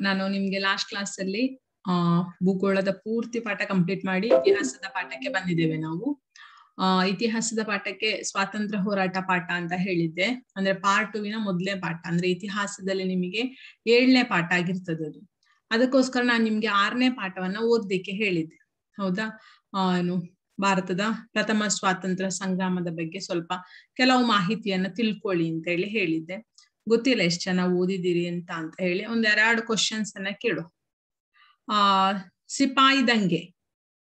ನಾನು ನಿಮ್ಗೆ last class ಅಲ್ಲಿ ಭೂಗೋಳದ ಪೂರ್ತಿ ಪಾಠ ಕಂಪ್ಲೀಟ್ ಮಾಡಿ ಇತಿಹಾಸದ ಪಾಠಕ್ಕೆ ಬಂದಿದ್ದೇವೆ ನಾವು. ಇತಿಹಾಸದ ಪಾಠಕ್ಕೆ ಸ್ವಾತಂತ್ರ್ಯ ಹೋರಾಟ ಪಾಠ ಅಂತ ಹೇಳಿದ್ದೆ. ಅಂದ್ರೆ ಪಾರ್ಟ್ 2 ಮೊದಲನೇ ಪಾಠ, ಅಂದ್ರೆ ಇತಿಹಾಸದಲ್ಲಿ ನಿಮಗೆ 7ನೇ ಪಾಠ ಆಗಿರ್ತದೆ ಅದು. ಅದಕ್ಕೋಸ್ಕರ ನಾನು ನಿಮ್ಗೆ 6ನೇ ಪಾಠವನ್ನ ಓದ್ಲಿಕ್ಕೆ ಹೇಳಿದ್ದೆ, ಹೌದಾ? ಏನು ಭಾರತದ ಪ್ರಥಮ ಸ್ವಾತಂತ್ರ್ಯ ಸಂಗ್ರಾಮದ ಬಗ್ಗೆ ಸ್ವಲ್ಪ ಕೆಲವು ಮಾಹಿತಿಯನ್ನ ತಿಳ್ಕೊಳ್ಳಿ ಅಂತ ಹೇಳಿದ್ದೆ. ಗೊತ್ತಿಲ್ಲ ಎಷ್ಟು ಚೆನ್ನಾಗಿ ಓದಿದ್ದೀರಿ ಅಂತ ಹೇಳಿ ಒಂದ್ 2 ಕ್ವಶನ್ಸ್ ಅನ್ನ ಕೇಳು. ಸಿಪಾಯಿ ದಂಗೆ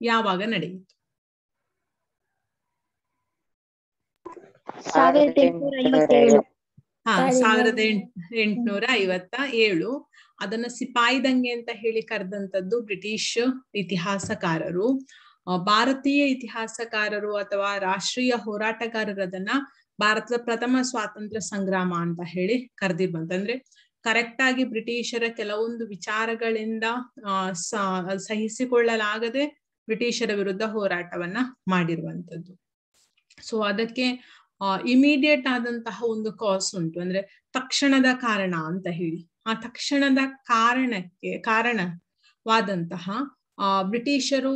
ಯಾವಾಗ ನಡೆಯಿತು? 1857. ಅದನ್ನ ಸಿಪಾಯಿ ದಂಗೆ ಅಂತ ಹೇಳಿ ಕರೆದಂತದ್ದು ಬ್ರಿಟಿಷ್ ಇತಿಹಾಸಕಾರರು. ಭಾರತೀಯ ಇತಿಹಾಸಕಾರರು ಅಥವಾ ರಾಷ್ಟ್ರೀಯ ಹೋರಾಟಗಾರರು ಅದನ್ನ ಭಾರತದ ಪ್ರಥಮ ಸ್ವಾತಂತ್ರ್ಯ ಸಂಗ್ರಾಮ ಅಂತ ಹೇಳಿ ಕರೆದಿರುವಂತಂದ್ರೆ ಕರೆಕ್ಟ್ ಆಗಿ ಬ್ರಿಟಿಷರ ಕೆಲವೊಂದು ವಿಚಾರಗಳಿಂದ ಸಹಿಸಿಕೊಳ್ಳಲಾಗದೆ ಬ್ರಿಟಿಷರ ವಿರುದ್ಧ ಹೋರಾಟವನ್ನ ಮಾಡಿರುವಂತದ್ದು. ಸೊ ಅದಕ್ಕೆ ಇಮಿಡಿಯೇಟ್ ಆದಂತಹ ಒಂದು ಕಾಸ್ ಉಂಟು, ಅಂದ್ರೆ ತಕ್ಷಣದ ಕಾರಣ ಅಂತ ಹೇಳಿ. ಆ ತಕ್ಷಣದ ಕಾರಣವಾದಂತಹ ಬ್ರಿಟಿಷರು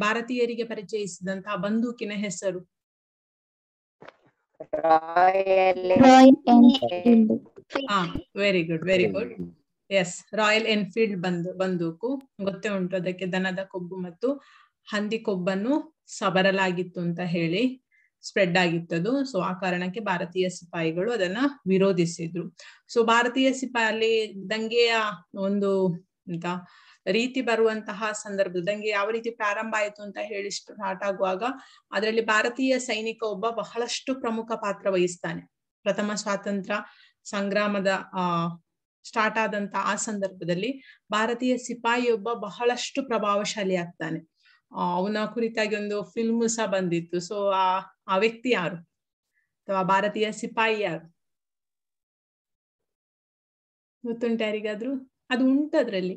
ಭಾರತೀಯರಿಗೆ ಪರಿಚಯಿಸಿದಂತಹ ಬಂದೂಕಿನ ಹೆಸರು very good. Yes, Royal Enfield ಬಂದೂಕು ಗೊತ್ತೇ ಉಂಟು. ಅದಕ್ಕೆ ದನದ ಕೊಬ್ಬು ಮತ್ತು ಹಂದಿ ಕೊಬ್ಬನ್ನು ಬರಲಾಗಿತ್ತು ಅಂತ ಹೇಳಿ ಸ್ಪ್ರೆಡ್ ಆಗಿತ್ತದು. ಸೊ ಆ ಕಾರಣಕ್ಕೆ ಭಾರತೀಯ ಸಿಪಾಯಿಗಳು ಅದನ್ನ ವಿರೋಧಿಸಿದ್ರು. ಸೊ ಭಾರತೀಯ ಸಿಪಾಯಿ ದಂಗೆಯ ಒಂದು ರೀತಿ ಬರುವಂತಹ ಸಂದರ್ಭದಲ್ಲಿ ದಂಗೆ ಯಾವ ರೀತಿ ಪ್ರಾರಂಭ ಆಯ್ತು ಅಂತ ಹೇಳಿ ಸ್ಟಾರ್ಟ್ ಆಗುವಾಗ ಅದರಲ್ಲಿ ಭಾರತೀಯ ಸೈನಿಕ ಒಬ್ಬ ಬಹಳಷ್ಟು ಪ್ರಮುಖ ಪಾತ್ರ ವಹಿಸ್ತಾನೆ. ಪ್ರಥಮ ಸ್ವಾತಂತ್ರ್ಯ ಸಂಗ್ರಾಮದ ಸ್ಟಾರ್ಟ್ ಆದಂತ ಆ ಸಂದರ್ಭದಲ್ಲಿ ಭಾರತೀಯ ಸಿಪಾಯಿ ಒಬ್ಬ ಬಹಳಷ್ಟು ಪ್ರಭಾವಶಾಲಿ ಆಗ್ತಾನೆ. ಅವನ ಕುರಿತಾಗಿ ಒಂದು ಫಿಲ್ಮ್ ಸಹ ಬಂದಿತ್ತು. ಸೊ ಆ ವ್ಯಕ್ತಿ ಯಾರು ಅಥವಾ ಭಾರತೀಯ ಸಿಪಾಯಿ ಯಾರು ಗೊತ್ತುಂಟ ಯಾರಿಗಾದ್ರು? ಅದು ಉಂಟು ಅದ್ರಲ್ಲಿ.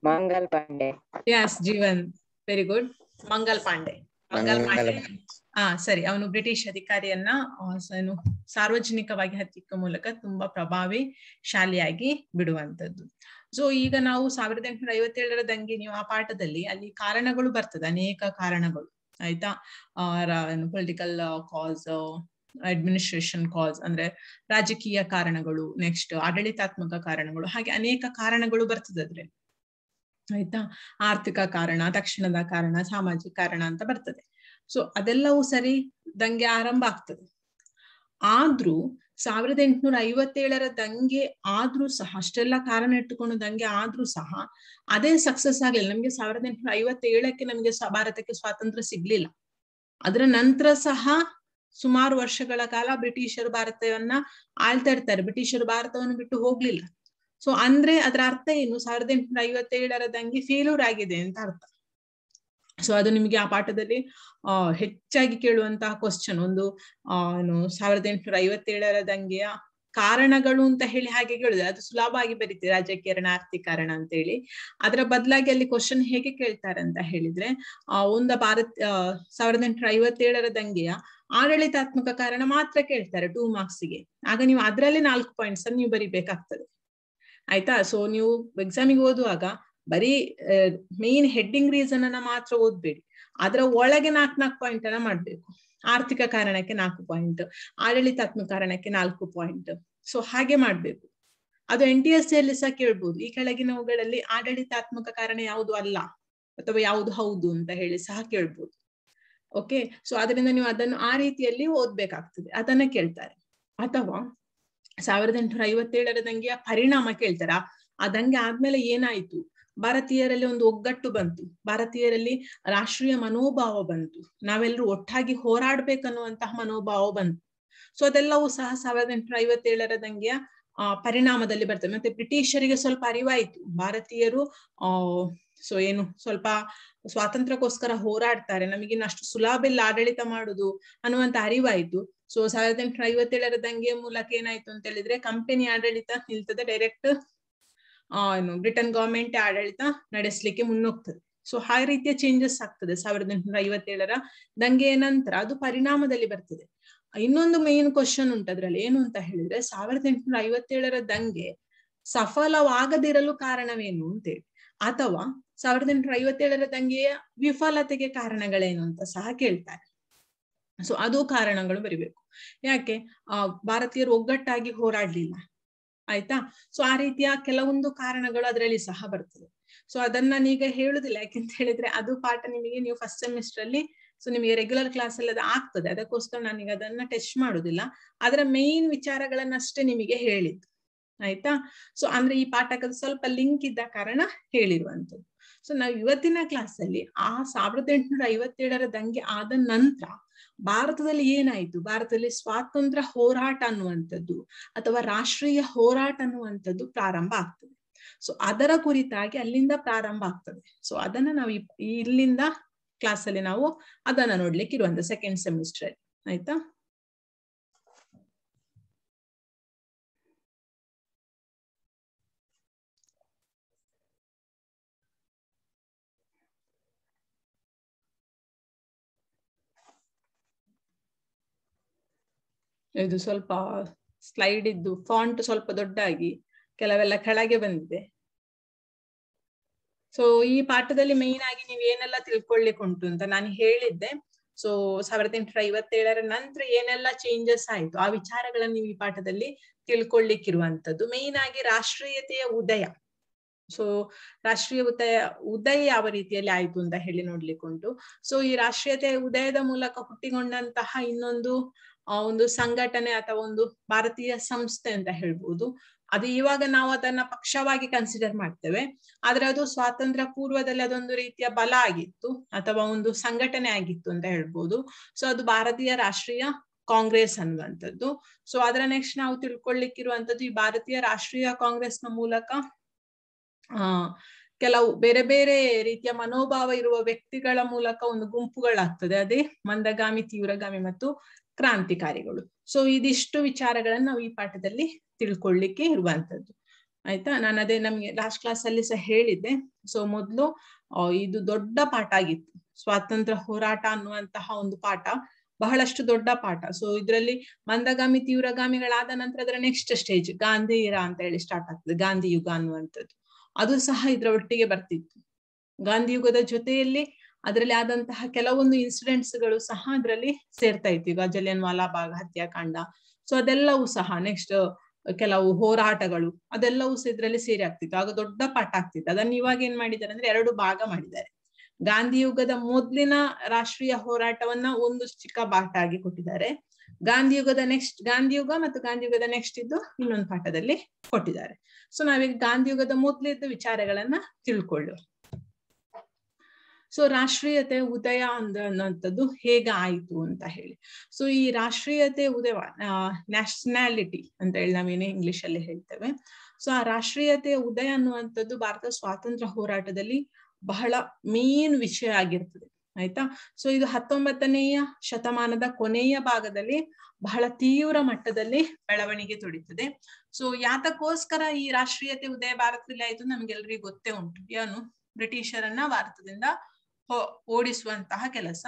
Mangal Pandey. Yes, Jeevan, very good. Mangal Pandey. ಸರಿ. ಅವನು ಬ್ರಿಟಿಷ್ ಅಧಿಕಾರಿಯನ್ನ ಸಾರ್ವಜನಿಕವಾಗಿ ಹತ್ತಿಕ್ಕ ಮೂಲಕ ತುಂಬಾ ಪ್ರಭಾವಶಾಲಿಯಾಗಿ ಬಿಡುವಂತದ್ದು. ಸೊ ಈಗ ನಾವು 1857 ದಂಗೆ ನೀವು ಆ ಪಾಠದಲ್ಲಿ ಅಲ್ಲಿ ಕಾರಣಗಳು ಬರ್ತದೆ, ಅನೇಕ ಕಾರಣಗಳು, ಆಯ್ತಾ? ಪೊಲಿಟಿಕಲ್ ಕಾಸ್, ಅಡ್ಮಿನಿಸ್ಟ್ರೇಷನ್ ಕಾಸ್ ಅಂದ್ರೆ ರಾಜಕೀಯ ಕಾರಣಗಳು, ನೆಕ್ಸ್ಟ್ ಆಡಳಿತಾತ್ಮಕ ಕಾರಣಗಳು, ಹಾಗೆ ಅನೇಕ ಕಾರಣಗಳು ಬರ್ತದೆ ಅದ್ರಲ್ಲಿ, ಆಯ್ತಾ? ಆರ್ಥಿಕ ಕಾರಣ, ತಕ್ಷಣದ ಕಾರಣ, ಸಾಮಾಜಿಕ ಕಾರಣ ಅಂತ ಬರ್ತದೆ. ಸೊ ಅದೆಲ್ಲವೂ ಸರಿ, ದಂಗೆ ಆರಂಭ ಆಗ್ತದೆ. ಆದ್ರೂ 1857 ದಂಗೆ ಆದ್ರೂ ಸಹ, ಅಷ್ಟೆಲ್ಲ ಕಾರಣ ಇಟ್ಟುಕೊಂಡು ದಂಗೆ ಆದ್ರೂ ಸಹ ಅದೇ ಸಕ್ಸಸ್ ಆಗ್ಲಿಲ್ಲ. ನಮ್ಗೆ 1857ಕ್ಕೆ ನಮ್ಗೆ ಭಾರತಕ್ಕೆ ಸ್ವಾತಂತ್ರ್ಯ ಸಿಗ್ಲಿಲ್ಲ. ಅದರ ನಂತರ ಸಹ ಸುಮಾರು ವರ್ಷಗಳ ಕಾಲ ಬ್ರಿಟಿಷರು ಭಾರತವನ್ನ ಆಳ್ತಾ ಇರ್ತಾರೆ. ಬ್ರಿಟಿಷರು ಭಾರತವನ್ನು ಬಿಟ್ಟು ಹೋಗ್ಲಿಲ್ಲ. ಸೊ ಅಂದ್ರೆ ಅದರ ಅರ್ಥ ಏನು? 1857 ದಂಗೆ ಫೇಲ್ಯೂರ್ ಆಗಿದೆ ಅಂತ ಅರ್ಥ. ಸೊ ಅದು ನಿಮಗೆ ಆ ಪಾಠದಲ್ಲಿ ಹೆಚ್ಚಾಗಿ ಕೇಳುವಂತಹ ಕ್ವಶನ್. ಒಂದು 1857 ದಂಗೆಯ ಕಾರಣಗಳು ಅಂತ ಹೇಳಿ ಹಾಗೆ ಕೇಳುದು, ಅದು ಸುಲಭವಾಗಿ ಬರೀತೀವಿ, ರಾಜಕೀಯ ಕಾರಣ, ಆರ್ಥಿಕ ಕಾರಣ ಅಂತ ಹೇಳಿ. ಅದರ ಬದಲಾಗಿ ಅಲ್ಲಿ ಕ್ವಶನ್ ಹೇಗೆ ಕೇಳ್ತಾರೆ ಅಂತ ಹೇಳಿದ್ರೆ, 1857 ದಂಗೆಯ ಆಡಳಿತಾತ್ಮಕ ಕಾರಣ ಮಾತ್ರ ಕೇಳ್ತಾರೆ 2 ಮಾರ್ಕ್ಸ್ಗೆ. ಆಗ ನೀವು ಅದರಲ್ಲಿ 4 ಪಾಯಿಂಟ್ಸ್ ಅನ್ನು ನೀವು ಬರಿಬೇಕಾಗ್ತದೆ, ಆಯ್ತಾ? ಸೊ ನೀವು ಎಕ್ಸಾಮಿಗೆ ಓದುವಾಗ ಬರೀ ಮೇನ್ ಹೆಡ್ಡಿಂಗ್ ರೀಸನ್ ಅನ್ನ ಮಾತ್ರ ಓದ್ಬೇಡಿ, ಅದರ ಒಳಗೆ 4 ಪಾಯಿಂಟ್ ಅನ್ನ ಮಾಡ್ಬೇಕು. ಆರ್ಥಿಕ ಕಾರಣಕ್ಕೆ 4 ಪಾಯಿಂಟ್, ಆಡಳಿತಾತ್ಮಕ ಕಾರಣಕ್ಕೆ 4 ಪಾಯಿಂಟ್. ಸೊ ಹಾಗೆ ಮಾಡ್ಬೇಕು. ಅದು NTSC ಅಲ್ಲಿ ಸಹ ಕೇಳ್ಬೋದು, ಈ ಕೆಳಗಿನವುಗಳಲ್ಲಿ ಆಡಳಿತಾತ್ಮಕ ಕಾರಣ ಯಾವುದು ಅಲ್ಲ ಅಥವಾ ಯಾವುದು ಹೌದು ಅಂತ ಹೇಳಿ ಸಹ ಕೇಳ್ಬೋದು. ಓಕೆ, ಸೊ ಅದರಿಂದ ನೀವು ಅದನ್ನು ಆ ರೀತಿಯಲ್ಲಿ ಓದ್ಬೇಕಾಗ್ತದೆ, ಅದನ್ನ ಕೇಳ್ತಾರೆ. ಅಥವಾ 1857 ದಂಗೆಯ ಪರಿಣಾಮ ಕೇಳ್ತಾರ. ಆ ದಂಗೆ ಆದ್ಮೇಲೆ ಏನಾಯ್ತು? ಭಾರತೀಯರಲ್ಲಿ ಒಂದು ಒಗ್ಗಟ್ಟು ಬಂತು, ಭಾರತೀಯರಲ್ಲಿ ರಾಷ್ಟ್ರೀಯ ಮನೋಭಾವ ಬಂತು, ನಾವೆಲ್ಲರೂ ಒಟ್ಟಾಗಿ ಹೋರಾಡ್ಬೇಕನ್ನುವಂತಹ ಮನೋಭಾವ ಬಂತು. ಸೊ ಅದೆಲ್ಲವೂ ಸಹ 1857 ದಂಗೆಯ ಪರಿಣಾಮದಲ್ಲಿ ಬರ್ತದೆ. ಮತ್ತೆ ಬ್ರಿಟಿಷರಿಗೆ ಸ್ವಲ್ಪ ಅರಿವಾಯ್ತು, ಭಾರತೀಯರು ಸೊ ಏನು ಸ್ವಲ್ಪ ಸ್ವಾತಂತ್ರ್ಯಕ್ಕೋಸ್ಕರ ಹೋರಾಡ್ತಾರೆ, ನಮಗಿನ್ನ ಅಷ್ಟು ಸುಲಭ ಇಲ್ಲ ಆಡಳಿತ ಮಾಡುದು ಅನ್ನುವಂತ ಅರಿವಾಯ್ತು. ಸೊ 1857 ದಂಗೆಯ ಮೂಲಕ ಏನಾಯ್ತು ಅಂತ ಹೇಳಿದ್ರೆ, ಕಂಪನಿ ಆಡಳಿತ ನಿಲ್ತದೆ, ಡೈರೆಕ್ಟ್ ಬ್ರಿಟನ್ ಗವರ್ಮೆಂಟ್ ಆಡಳಿತ ನಡೆಸಲಿಕ್ಕೆ ಮುನ್ನೋಗ್ತದೆ. ಸೊ ಆ ರೀತಿಯ ಚೇಂಜಸ್ ಆಗ್ತದೆ 1857ರ ದಂಗೆಯ ನಂತರ, ಅದು ಪರಿಣಾಮದಲ್ಲಿ ಬರ್ತದೆ. ಇನ್ನೊಂದು ಮೇನ್ ಕ್ವಶನ್ ಉಂಟು ಅದ್ರಲ್ಲಿ, ಏನು ಅಂತ ಹೇಳಿದ್ರೆ 1857ರ ದಂಗೆ ಸಫಲವಾಗದಿರಲು ಕಾರಣವೇನು ಅಂತೇಳಿ, ಅಥವಾ 1857ರ ದಂಗೆಯ ವಿಫಲತೆಗೆ ಕಾರಣಗಳೇನು ಅಂತ ಸಹ ಕೇಳ್ತಾರೆ. ಸೊ ಅದು ಕಾರಣಗಳು ಬರಿಬೇಕು. ಯಾಕೆ ಭಾರತೀಯರು ಒಗ್ಗಟ್ಟಾಗಿ ಹೋರಾಡ್ಲಿಲ್ಲ, ಆಯ್ತಾ. ಸೊ ಆ ರೀತಿಯ ಕೆಲವೊಂದು ಕಾರಣಗಳು ಅದರಲ್ಲಿ ಸಹ ಬರ್ತದೆ. ಸೊ ಅದನ್ನ ನಾನೀಗ ಹೇಳುದಿಲ್ಲ, ಯಾಕೆಂತ ಹೇಳಿದ್ರೆ ಅದು ಪಾಠ ನಿಮಗೆ ನೀವು ಫಸ್ಟ್ ಸೆಮಿಸ್ಟರ್ ಅಲ್ಲಿ, ಸೊ ನಿಮಗೆ ರೆಗ್ಯುಲರ್ ಕ್ಲಾಸ್ ಅಲ್ಲಿ ಅದು ಆಗ್ತದೆ, ಅದಕ್ಕೋಸ್ಕರ ನಾನೀಗ ಅದನ್ನ ಟೆಸ್ಟ್ ಮಾಡುದಿಲ್ಲ. ಅದರ ಮೇನ್ ವಿಚಾರಗಳನ್ನಷ್ಟೇ ನಿಮಗೆ ಹೇಳಿದ್ದು, ಆಯ್ತಾ. ಸೊ ಅಂದ್ರೆ ಈ ಪಾಠಕ್ಕೆ ಸ್ವಲ್ಪ ಲಿಂಕ್ ಇದ್ದ ಕಾರಣ ಹೇಳಿರುವಂತದ್ದು. ಸೊ ನಾವು ಇವತ್ತಿನ ಕ್ಲಾಸ್ ಅಲ್ಲಿ ಆ 1857ರ ದಂಗೆ ಆದ ನಂತರ ಭಾರತದಲ್ಲಿ ಏನಾಯ್ತು, ಭಾರತದಲ್ಲಿ ಸ್ವಾತಂತ್ರ್ಯ ಹೋರಾಟ ಅನ್ನುವಂಥದ್ದು ಅಥವಾ ರಾಷ್ಟ್ರೀಯ ಹೋರಾಟ ಅನ್ನುವಂಥದ್ದು ಪ್ರಾರಂಭ ಆಗ್ತದೆ. ಸೊ ಅದರ ಕುರಿತಾಗಿ ಅಲ್ಲಿಂದ ಪ್ರಾರಂಭ ಆಗ್ತದೆ. ಸೊ ಅದನ್ನ ನಾವು ಇಲ್ಲಿಂದ ಕ್ಲಾಸ್ ಅಲ್ಲಿ ನಾವು ಅದನ್ನ ನೋಡ್ಲಿಕ್ಕೆ ಇರುವಂತ ಸೆಕೆಂಡ್ ಸೆಮಿಸ್ಟರ್, ಆಯ್ತಾ. ಇದು ಸ್ವಲ್ಪ ಸ್ಲೈಡ್ ಇದ್ದು ಫಾಂಟ್ ಸ್ವಲ್ಪ ದೊಡ್ಡಾಗಿ ಕೆಲವೆಲ್ಲ ಕೆಳಗೆ ಬಂದಿದೆ. ಸೊ ಈ ಪಾಠದಲ್ಲಿ ಮೇನ್ ಆಗಿ ನೀವು ಏನೆಲ್ಲ ತಿಳ್ಕೊಳ್ಳಿಕ್ಕೆ ಉಂಟು ಅಂತ ನಾನು ಹೇಳಿದ್ದೆ. ಸೊ 1857ರ ನಂತರ ಏನೆಲ್ಲ ಚೇಂಜಸ್ ಆಯ್ತು ಆ ವಿಚಾರಗಳನ್ನು ನೀವು ಈ ಪಾಠದಲ್ಲಿ ತಿಳ್ಕೊಳ್ಳಿಕ್ಕಿರುವಂತದ್ದು. ಮೇನ್ ಆಗಿ ರಾಷ್ಟ್ರೀಯತೆಯ ಉದಯ. ಸೊ ರಾಷ್ಟ್ರೀಯ ಉದಯ ಯಾವ ರೀತಿಯಲ್ಲಿ ಆಯ್ತು ಅಂತ ಹೇಳಿ ನೋಡ್ಲಿಕ್ಕೆ ಉಂಟು. ಸೊ ಈ ರಾಷ್ಟ್ರೀಯತೆಯ ಉದಯದ ಮೂಲಕ ಹುಟ್ಟಿಕೊಂಡಂತಹ ಇನ್ನೊಂದು ಒಂದು ಸಂಘಟನೆ ಅಥವಾ ಒಂದು ಭಾರತೀಯ ಸಂಸ್ಥೆ ಅಂತ ಹೇಳ್ಬೋದು. ಅದು ಇವಾಗ ನಾವು ಅದನ್ನ ಪಕ್ಷವಾಗಿ ಕನ್ಸಿಡರ್ ಮಾಡ್ತೇವೆ, ಆದ್ರೆ ಅದು ಸ್ವಾತಂತ್ರ್ಯ ಪೂರ್ವದಲ್ಲಿ ಅದೊಂದು ರೀತಿಯ ಬಲ ಆಗಿತ್ತು ಅಥವಾ ಒಂದು ಸಂಘಟನೆ ಆಗಿತ್ತು ಅಂತ ಹೇಳ್ಬೋದು. ಸೊ ಅದು ಭಾರತೀಯ ರಾಷ್ಟ್ರೀಯ ಕಾಂಗ್ರೆಸ್ ಅನ್ನುವಂಥದ್ದು. ಸೊ ಅದರ ನೆಕ್ಸ್ಟ್ ನಾವು ತಿಳ್ಕೊಳ್ಳಿಕ್ಕಿರುವಂತದ್ದು, ಈ ಭಾರತೀಯ ರಾಷ್ಟ್ರೀಯ ಕಾಂಗ್ರೆಸ್ನ ಮೂಲಕ ಕೆಲವು ಬೇರೆ ಬೇರೆ ರೀತಿಯ ಮನೋಭಾವ ಇರುವ ವ್ಯಕ್ತಿಗಳ ಮೂಲಕ ಒಂದು ಗುಂಪುಗಳಾಗ್ತದೆ, ಅದೇ ಮಂದಗಾಮಿ, ತೀವ್ರಗಾಮಿ ಮತ್ತು ಕ್ರಾಂತಿಕಾರಿಗಳು. ಸೊ ಇದಿಷ್ಟು ವಿಚಾರಗಳನ್ನ ನಾವು ಈ ಪಾಠದಲ್ಲಿ ತಿಳ್ಕೊಳ್ಳಿಕ್ಕೆ ಇರುವಂತದ್ದು, ಆಯ್ತಾ. ನಾನು ಅದೇ ನಮ್ಗೆ ಲಾಸ್ಟ್ ಕ್ಲಾಸ್ ಅಲ್ಲಿ ಸಹ ಹೇಳಿದ್ದೆ. ಸೊ ಮೊದ್ಲು ಇದು ದೊಡ್ಡ ಪಾಠ ಆಗಿತ್ತು, ಸ್ವಾತಂತ್ರ್ಯ ಹೋರಾಟ ಅನ್ನುವಂತಹ ಒಂದು ಪಾಠ ಬಹಳಷ್ಟು ದೊಡ್ಡ ಪಾಠ. ಸೊ ಇದ್ರಲ್ಲಿ ಮಂದಗಾಮಿ, ತೀವ್ರಗಾಮಿಗಳಾದ ನಂತರ ಅದರ ನೆಕ್ಸ್ಟ್ ಸ್ಟೇಜ್ ಗಾಂಧಿ ಇರಾ ಅಂತ ಹೇಳಿ ಸ್ಟಾರ್ಟ್ ಆಗ್ತದೆ, ಗಾಂಧಿ ಯುಗ ಅನ್ನುವಂಥದ್ದು. ಅದು ಸಹ ಇದ್ರ ಒಟ್ಟಿಗೆ ಬರ್ತಿತ್ತು. ಗಾಂಧಿ ಯುಗದ ಜೊತೆಯಲ್ಲಿ ಅದರಲ್ಲಿ ಆದಂತಹ ಕೆಲವೊಂದು ಇನ್ಸಿಡೆಂಟ್ಸ್ಗಳು ಸಹ ಅದರಲ್ಲಿ ಸೇರ್ತಾ ಇತ್ತು. ಈಗ ಜಲಿಯನ್ ವಾಲಾ ಬಾಗ್ ಹತ್ಯಾಕಾಂಡ, ಸೊ ಅದೆಲ್ಲವೂ ಸಹ ನೆಕ್ಸ್ಟ್ ಕೆಲವು ಹೋರಾಟಗಳು ಅದೆಲ್ಲವೂ ಸಹ ಇದ್ರಲ್ಲಿ ಸೇರಿ ಆಗ್ತಿತ್ತು. ಆಗ ದೊಡ್ಡ ಪಾಠ ಆಗ್ತಿತ್ತು. ಅದನ್ನ ಇವಾಗ ಏನ್ ಮಾಡಿದ್ದಾರೆ ಅಂದ್ರೆ 2 ಭಾಗ ಮಾಡಿದ್ದಾರೆ. ಗಾಂಧಿ ಯುಗದ ಮೊದಲಿನ ರಾಷ್ಟ್ರೀಯ ಹೋರಾಟವನ್ನ ಒಂದು ಚಿಕ್ಕ ಪಾಠ ಆಗಿ ಕೊಟ್ಟಿದ್ದಾರೆ. ಗಾಂಧಿ ಯುಗದ ನೆಕ್ಸ್ಟ್, ಗಾಂಧಿ ಯುಗ ಮತ್ತು ಗಾಂಧಿ ಯುಗದ ನೆಕ್ಸ್ಟ್ ಇದ್ದು ಇನ್ನೊಂದು ಪಾಠದಲ್ಲಿ ಕೊಟ್ಟಿದ್ದಾರೆ. ಸೊ ನಾವೀಗ ಗಾಂಧಿ ಯುಗದ ಮೊದಲಿದ್ದ ವಿಚಾರಗಳನ್ನ ತಿಳ್ಕೊಳ್ಳುವ. ಸೊ ರಾಷ್ಟ್ರೀಯತೆ ಉದಯ ಅನ್ನುವಂಥದ್ದು ಹೇಗೆ ಆಯ್ತು ಅಂತ ಹೇಳಿ. ಸೊ ಈ ರಾಷ್ಟ್ರೀಯತೆ ಉದಯ, ನ್ಯಾಷನಾಲಿಟಿ ಅಂತ ಹೇಳಿ ನಾವೇನೇ ಇಂಗ್ಲಿಷ್ ಅಲ್ಲಿ ಹೇಳ್ತೇವೆ. ಸೊ ಆ ರಾಷ್ಟ್ರೀಯತೆಯ ಉದಯ ಅನ್ನುವಂಥದ್ದು ಭಾರತ ಸ್ವಾತಂತ್ರ್ಯ ಹೋರಾಟದಲ್ಲಿ ಬಹಳ ಮೇನ್ ವಿಷಯ ಆಗಿರ್ತದೆ, ಆಯ್ತಾ. ಸೊ ಇದು 19ನೇ ಶತಮಾನದ ಕೊನೆಯ ಭಾಗದಲ್ಲಿ ಬಹಳ ತೀವ್ರ ಮಟ್ಟದಲ್ಲಿ ಬೆಳವಣಿಗೆ ತೊಡೀತದೆ. ಸೊ ಯಾತಕ್ಕೋಸ್ಕರ ಈ ರಾಷ್ಟ್ರೀಯತೆ ಉದಯ ಭಾರತದಲ್ಲಿ ಆಯ್ತು ನಮ್ಗೆಲ್ರಿಗೂ ಗೊತ್ತೇ ಉಂಟು. ಏನು, ಬ್ರಿಟಿಷರನ್ನ ಭಾರತದಿಂದ ಓಡಿಸುವಂತಹ ಕೆಲಸ,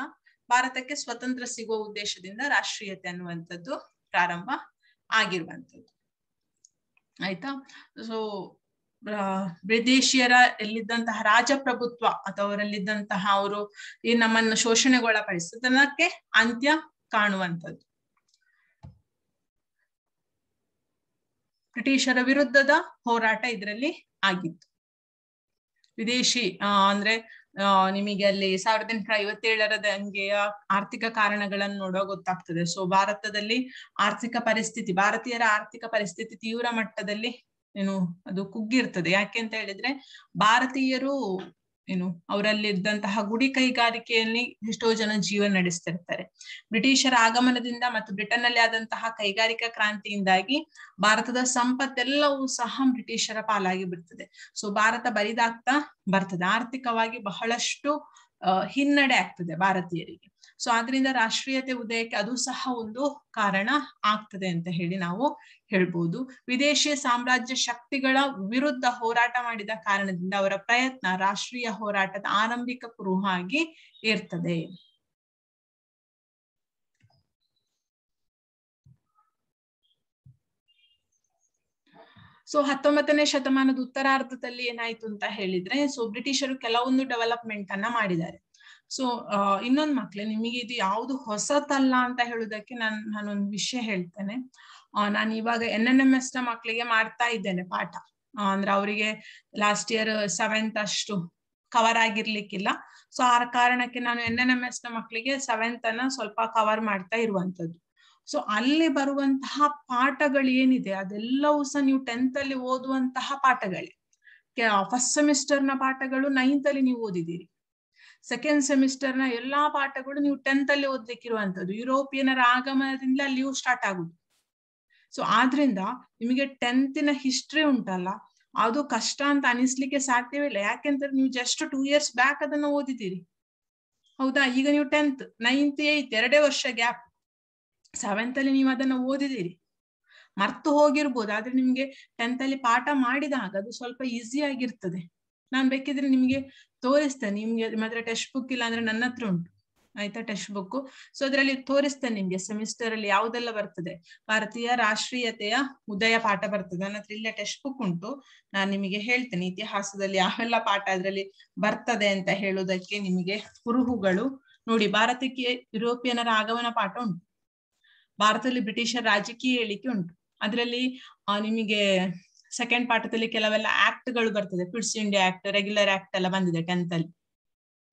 ಭಾರತಕ್ಕೆ ಸ್ವತಂತ್ರ ಸಿಗುವ ಉದ್ದೇಶದಿಂದ ರಾಷ್ಟ್ರೀಯತೆ ಅನ್ನುವಂಥದ್ದು ಪ್ರಾರಂಭ ಆಗಿರುವಂಥದ್ದು, ಆಯ್ತಾ. ಸೊ ವಿದೇಶಿಯರ ಎಲ್ಲಿದ್ದಂತಹ ರಾಜಪ್ರಭುತ್ವ ಅಥವಾ ಅವರಲ್ಲಿದ್ದಂತಹ ಅವರು ಈ ನಮ್ಮನ್ನು ಶೋಷಣೆಗೊಳಪಡಿಸೋದಕ್ಕೆ ಅಂತ್ಯ ಕಾಣುವಂಥದ್ದು, ಬ್ರಿಟಿಷರ ವಿರುದ್ಧದ ಹೋರಾಟ ಇದರಲ್ಲಿ ಆಗಿತ್ತು. ವಿದೇಶಿ ಅಂದ್ರೆ ನಿಮಗೆ ಅಲ್ಲಿ 1857ರ ದಂಗೆಯ ಆರ್ಥಿಕ ಕಾರಣಗಳನ್ನು ನೋಡುವ ಗೊತ್ತಾಗ್ತದೆ. ಸೊ ಭಾರತದಲ್ಲಿ ಆರ್ಥಿಕ ಪರಿಸ್ಥಿತಿ, ಭಾರತೀಯರ ಆರ್ಥಿಕ ಪರಿಸ್ಥಿತಿ ತೀವ್ರ ಮಟ್ಟದಲ್ಲಿ ಅದು ಕುಗ್ಗಿರ್ತದೆ. ಯಾಕೆ ಅಂತ ಹೇಳಿದ್ರೆ ಭಾರತೀಯರು ಅವರಲ್ಲಿದ್ದಂತಹ ಗುಡಿ ಕೈಗಾರಿಕೆಯಲ್ಲಿ ಎಷ್ಟೋ ಜನ ಜೀವನ ನಡೆಸ್ತಿರ್ತಾರೆ. ಬ್ರಿಟಿಷರ ಆಗಮನದಿಂದ ಮತ್ತು ಬ್ರಿಟನ್ ನಲ್ಲಿ ಆದಂತಹ ಕೈಗಾರಿಕಾ ಕ್ರಾಂತಿಯಿಂದಾಗಿ ಭಾರತದ ಸಂಪತ್ತೆಲ್ಲವೂ ಸಹ ಬ್ರಿಟಿಷರ ಪಾಲಾಗಿ ಬಿಡ್ತದೆ. ಸೊ ಭಾರತ ಬರಿದಾಗ್ತಾ ಬರ್ತದೆ, ಆರ್ಥಿಕವಾಗಿ ಬಹಳಷ್ಟು ಹಿನ್ನಡೆ ಆಗ್ತದೆ ಭಾರತೀಯರಿಗೆ. ಸೊ ಆದ್ರಿಂದ ರಾಷ್ಟ್ರೀಯತೆ ಉದಯಕ್ಕೆ ಅದು ಸಹ ಒಂದು ಕಾರಣ ಆಗ್ತದೆ ಅಂತ ಹೇಳಿ ನಾವು ಹೇಳ್ಬೋದು. ವಿದೇಶಿ ಸಾಮ್ರಾಜ್ಯ ಶಕ್ತಿಗಳ ವಿರುದ್ಧ ಹೋರಾಟ ಮಾಡಿದ ಕಾರಣದಿಂದ ಅವರ ಪ್ರಯತ್ನ ರಾಷ್ಟ್ರೀಯ ಹೋರಾಟದ ಆರಂಭಿಕ ಕುರುಹು ಆಗಿ ಇರ್ತದೆ. ಸೊ 19ನೇ ಶತಮಾನದ ಉತ್ತರಾರ್ಧದಲ್ಲಿ ಏನಾಯ್ತು ಅಂತ ಹೇಳಿದ್ರೆ, ಸೊ ಬ್ರಿಟಿಷರು ಕೆಲವೊಂದು ಡೆವಲಪ್ಮೆಂಟ್ ಅನ್ನ ಮಾಡಿದ್ದಾರೆ. ಸೊ ಇನ್ನೊಂದು ಮಕ್ಳೇ, ನಿಮಗೆ ಇದು ಯಾವುದು ಹೊಸತಲ್ಲ ಅಂತ ಹೇಳುದಕ್ಕೆ ನಾನೊಂದು ವಿಷಯ ಹೇಳ್ತೇನೆ. ನಾನು ಇವಾಗ NNMS ನ ಮಕ್ಕಳಿಗೆ ಮಾಡ್ತಾ ಇದ್ದೇನೆ ಪಾಠ. ಅಂದ್ರೆ ಅವರಿಗೆ ಲಾಸ್ಟ್ ಇಯರ್ 7th ಅಷ್ಟು ಕವರ್ ಆಗಿರ್ಲಿಕ್ಕಿಲ್ಲ. ಸೊ ಆ ಕಾರಣಕ್ಕೆ ನಾನು NNMS ನ ಮಕ್ಕಳಿಗೆ 7th ಅನ್ನ ಸ್ವಲ್ಪ ಕವರ್ ಮಾಡ್ತಾ ಇರುವಂತದ್ದು. ಸೊ ಅಲ್ಲಿ ಬರುವಂತಹ ಪಾಠಗಳು ಏನಿದೆ ಅದೆಲ್ಲವೂ ಸಹ ನೀವು 10th ಅಲ್ಲಿ ಓದುವಂತಹ ಪಾಠಗಳೇ. ಫಸ್ಟ್ ಸೆಮಿಸ್ಟರ್ ನ ಪಾಠಗಳು 9th ಅಲ್ಲಿ ನೀವು ಓದಿದ್ದೀರಿ. ಸೆಕೆಂಡ್ ಸೆಮಿಸ್ಟರ್ ನ ಎಲ್ಲಾ ಪಾಠಗಳು ನೀವು 10th ಅಲ್ಲಿ ಓದ್ಲಿಕ್ಕಿರುವಂತದ್ದು. ಯುರೋಪಿಯನರ ಆಗಮನದಿಂದ ಅಲ್ಲಿಯೂ ಸ್ಟಾರ್ಟ್ ಆಗುದು. ಸೊ ಆದ್ರಿಂದ ನಿಮಗೆ 10th ನ ಹಿಸ್ಟ್ರಿ ಉಂಟಲ್ಲ, ಅದು ಕಷ್ಟ ಅಂತ ಅನಿಸ್ಲಿಕ್ಕೆ ಸಾಧ್ಯವಿಲ್ಲ. ಯಾಕೆಂದ್ರೆ ನೀವು ಜಸ್ಟ್ 2 years ಬ್ಯಾಕ್ ಅದನ್ನ ಓದಿದ್ದೀರಿ, ಹೌದಾ? ಈಗ ನೀವು 10th, 9th, 8th 2 ವರ್ಷ ಗ್ಯಾಪ್. 7th ಅಲ್ಲಿ ನೀವು ಅದನ್ನ ಓದಿದ್ದೀರಿ, ಮರ್ತು ಹೋಗಿರ್ಬೋದು. ಆದ್ರೆ ನಿಮ್ಗೆ 10th ಅಲ್ಲಿ ಪಾಠ ಮಾಡಿದಾಗ ಅದು ಸ್ವಲ್ಪ ಈಸಿ ಆಗಿರ್ತದೆ. ನಾನ್ ಬೇಕಿದ್ರೆ ನಿಮ್ಗೆ ತೋರಿಸ್ತೇನೆ. ನಿಮ್ಗೆ ಮಾತ್ರ ಟೆಕ್ಸ್ಟ್ ಬುಕ್ ಇಲ್ಲ ಅಂದ್ರೆ ನನ್ನ ಹತ್ರ ಉಂಟು, ಆಯ್ತಾ, ಟೆಕ್ಸ್ಟ್ ಬುಕ್. ಸೊ ಅದ್ರಲ್ಲಿ ತೋರಿಸ್ತೇನೆ ನಿಮ್ಗೆ ಸೆಮಿಸ್ಟರ್ ಅಲ್ಲಿ ಯಾವ್ದೆಲ್ಲ ಬರ್ತದೆ. ಭಾರತೀಯ ರಾಷ್ಟ್ರೀಯತೆಯ ಉದಯ ಪಾಠ ಬರ್ತದೆ. ನನ್ನ ಹತ್ರ ಇಲ್ಲೇ ಟೆಕ್ಸ್ಟ್ ಬುಕ್ ಉಂಟು, ನಾನ್ ನಿಮಗೆ ಹೇಳ್ತೇನೆ ಇತಿಹಾಸದಲ್ಲಿ ಯಾವೆಲ್ಲ ಪಾಠ ಅದ್ರಲ್ಲಿ ಬರ್ತದೆ ಅಂತ ಹೇಳುವುದಕ್ಕೆ ನಿಮಗೆ ಕುರುಹುಗಳು. ನೋಡಿ, ಭಾರತಕ್ಕೆ ಯುರೋಪಿಯನರ ಆಗಮನ ಪಾಠ ಉಂಟು, ಭಾರತದಲ್ಲಿ ಬ್ರಿಟಿಷರ ರಾಜಕೀಯ ಹೇಳಿಕೆ ಉಂಟು. ಅದರಲ್ಲಿ ನಿಮಗೆ ಸೆಕೆಂಡ್ ಪಾಠದಲ್ಲಿ ಕೆಲವೆಲ್ಲ ಆಕ್ಟ್ ಗಳು ಬರ್ತದೆ. Quits India act, regular act ಎಲ್ಲ ಬಂದಿದೆ 10th ಅಲ್ಲಿ,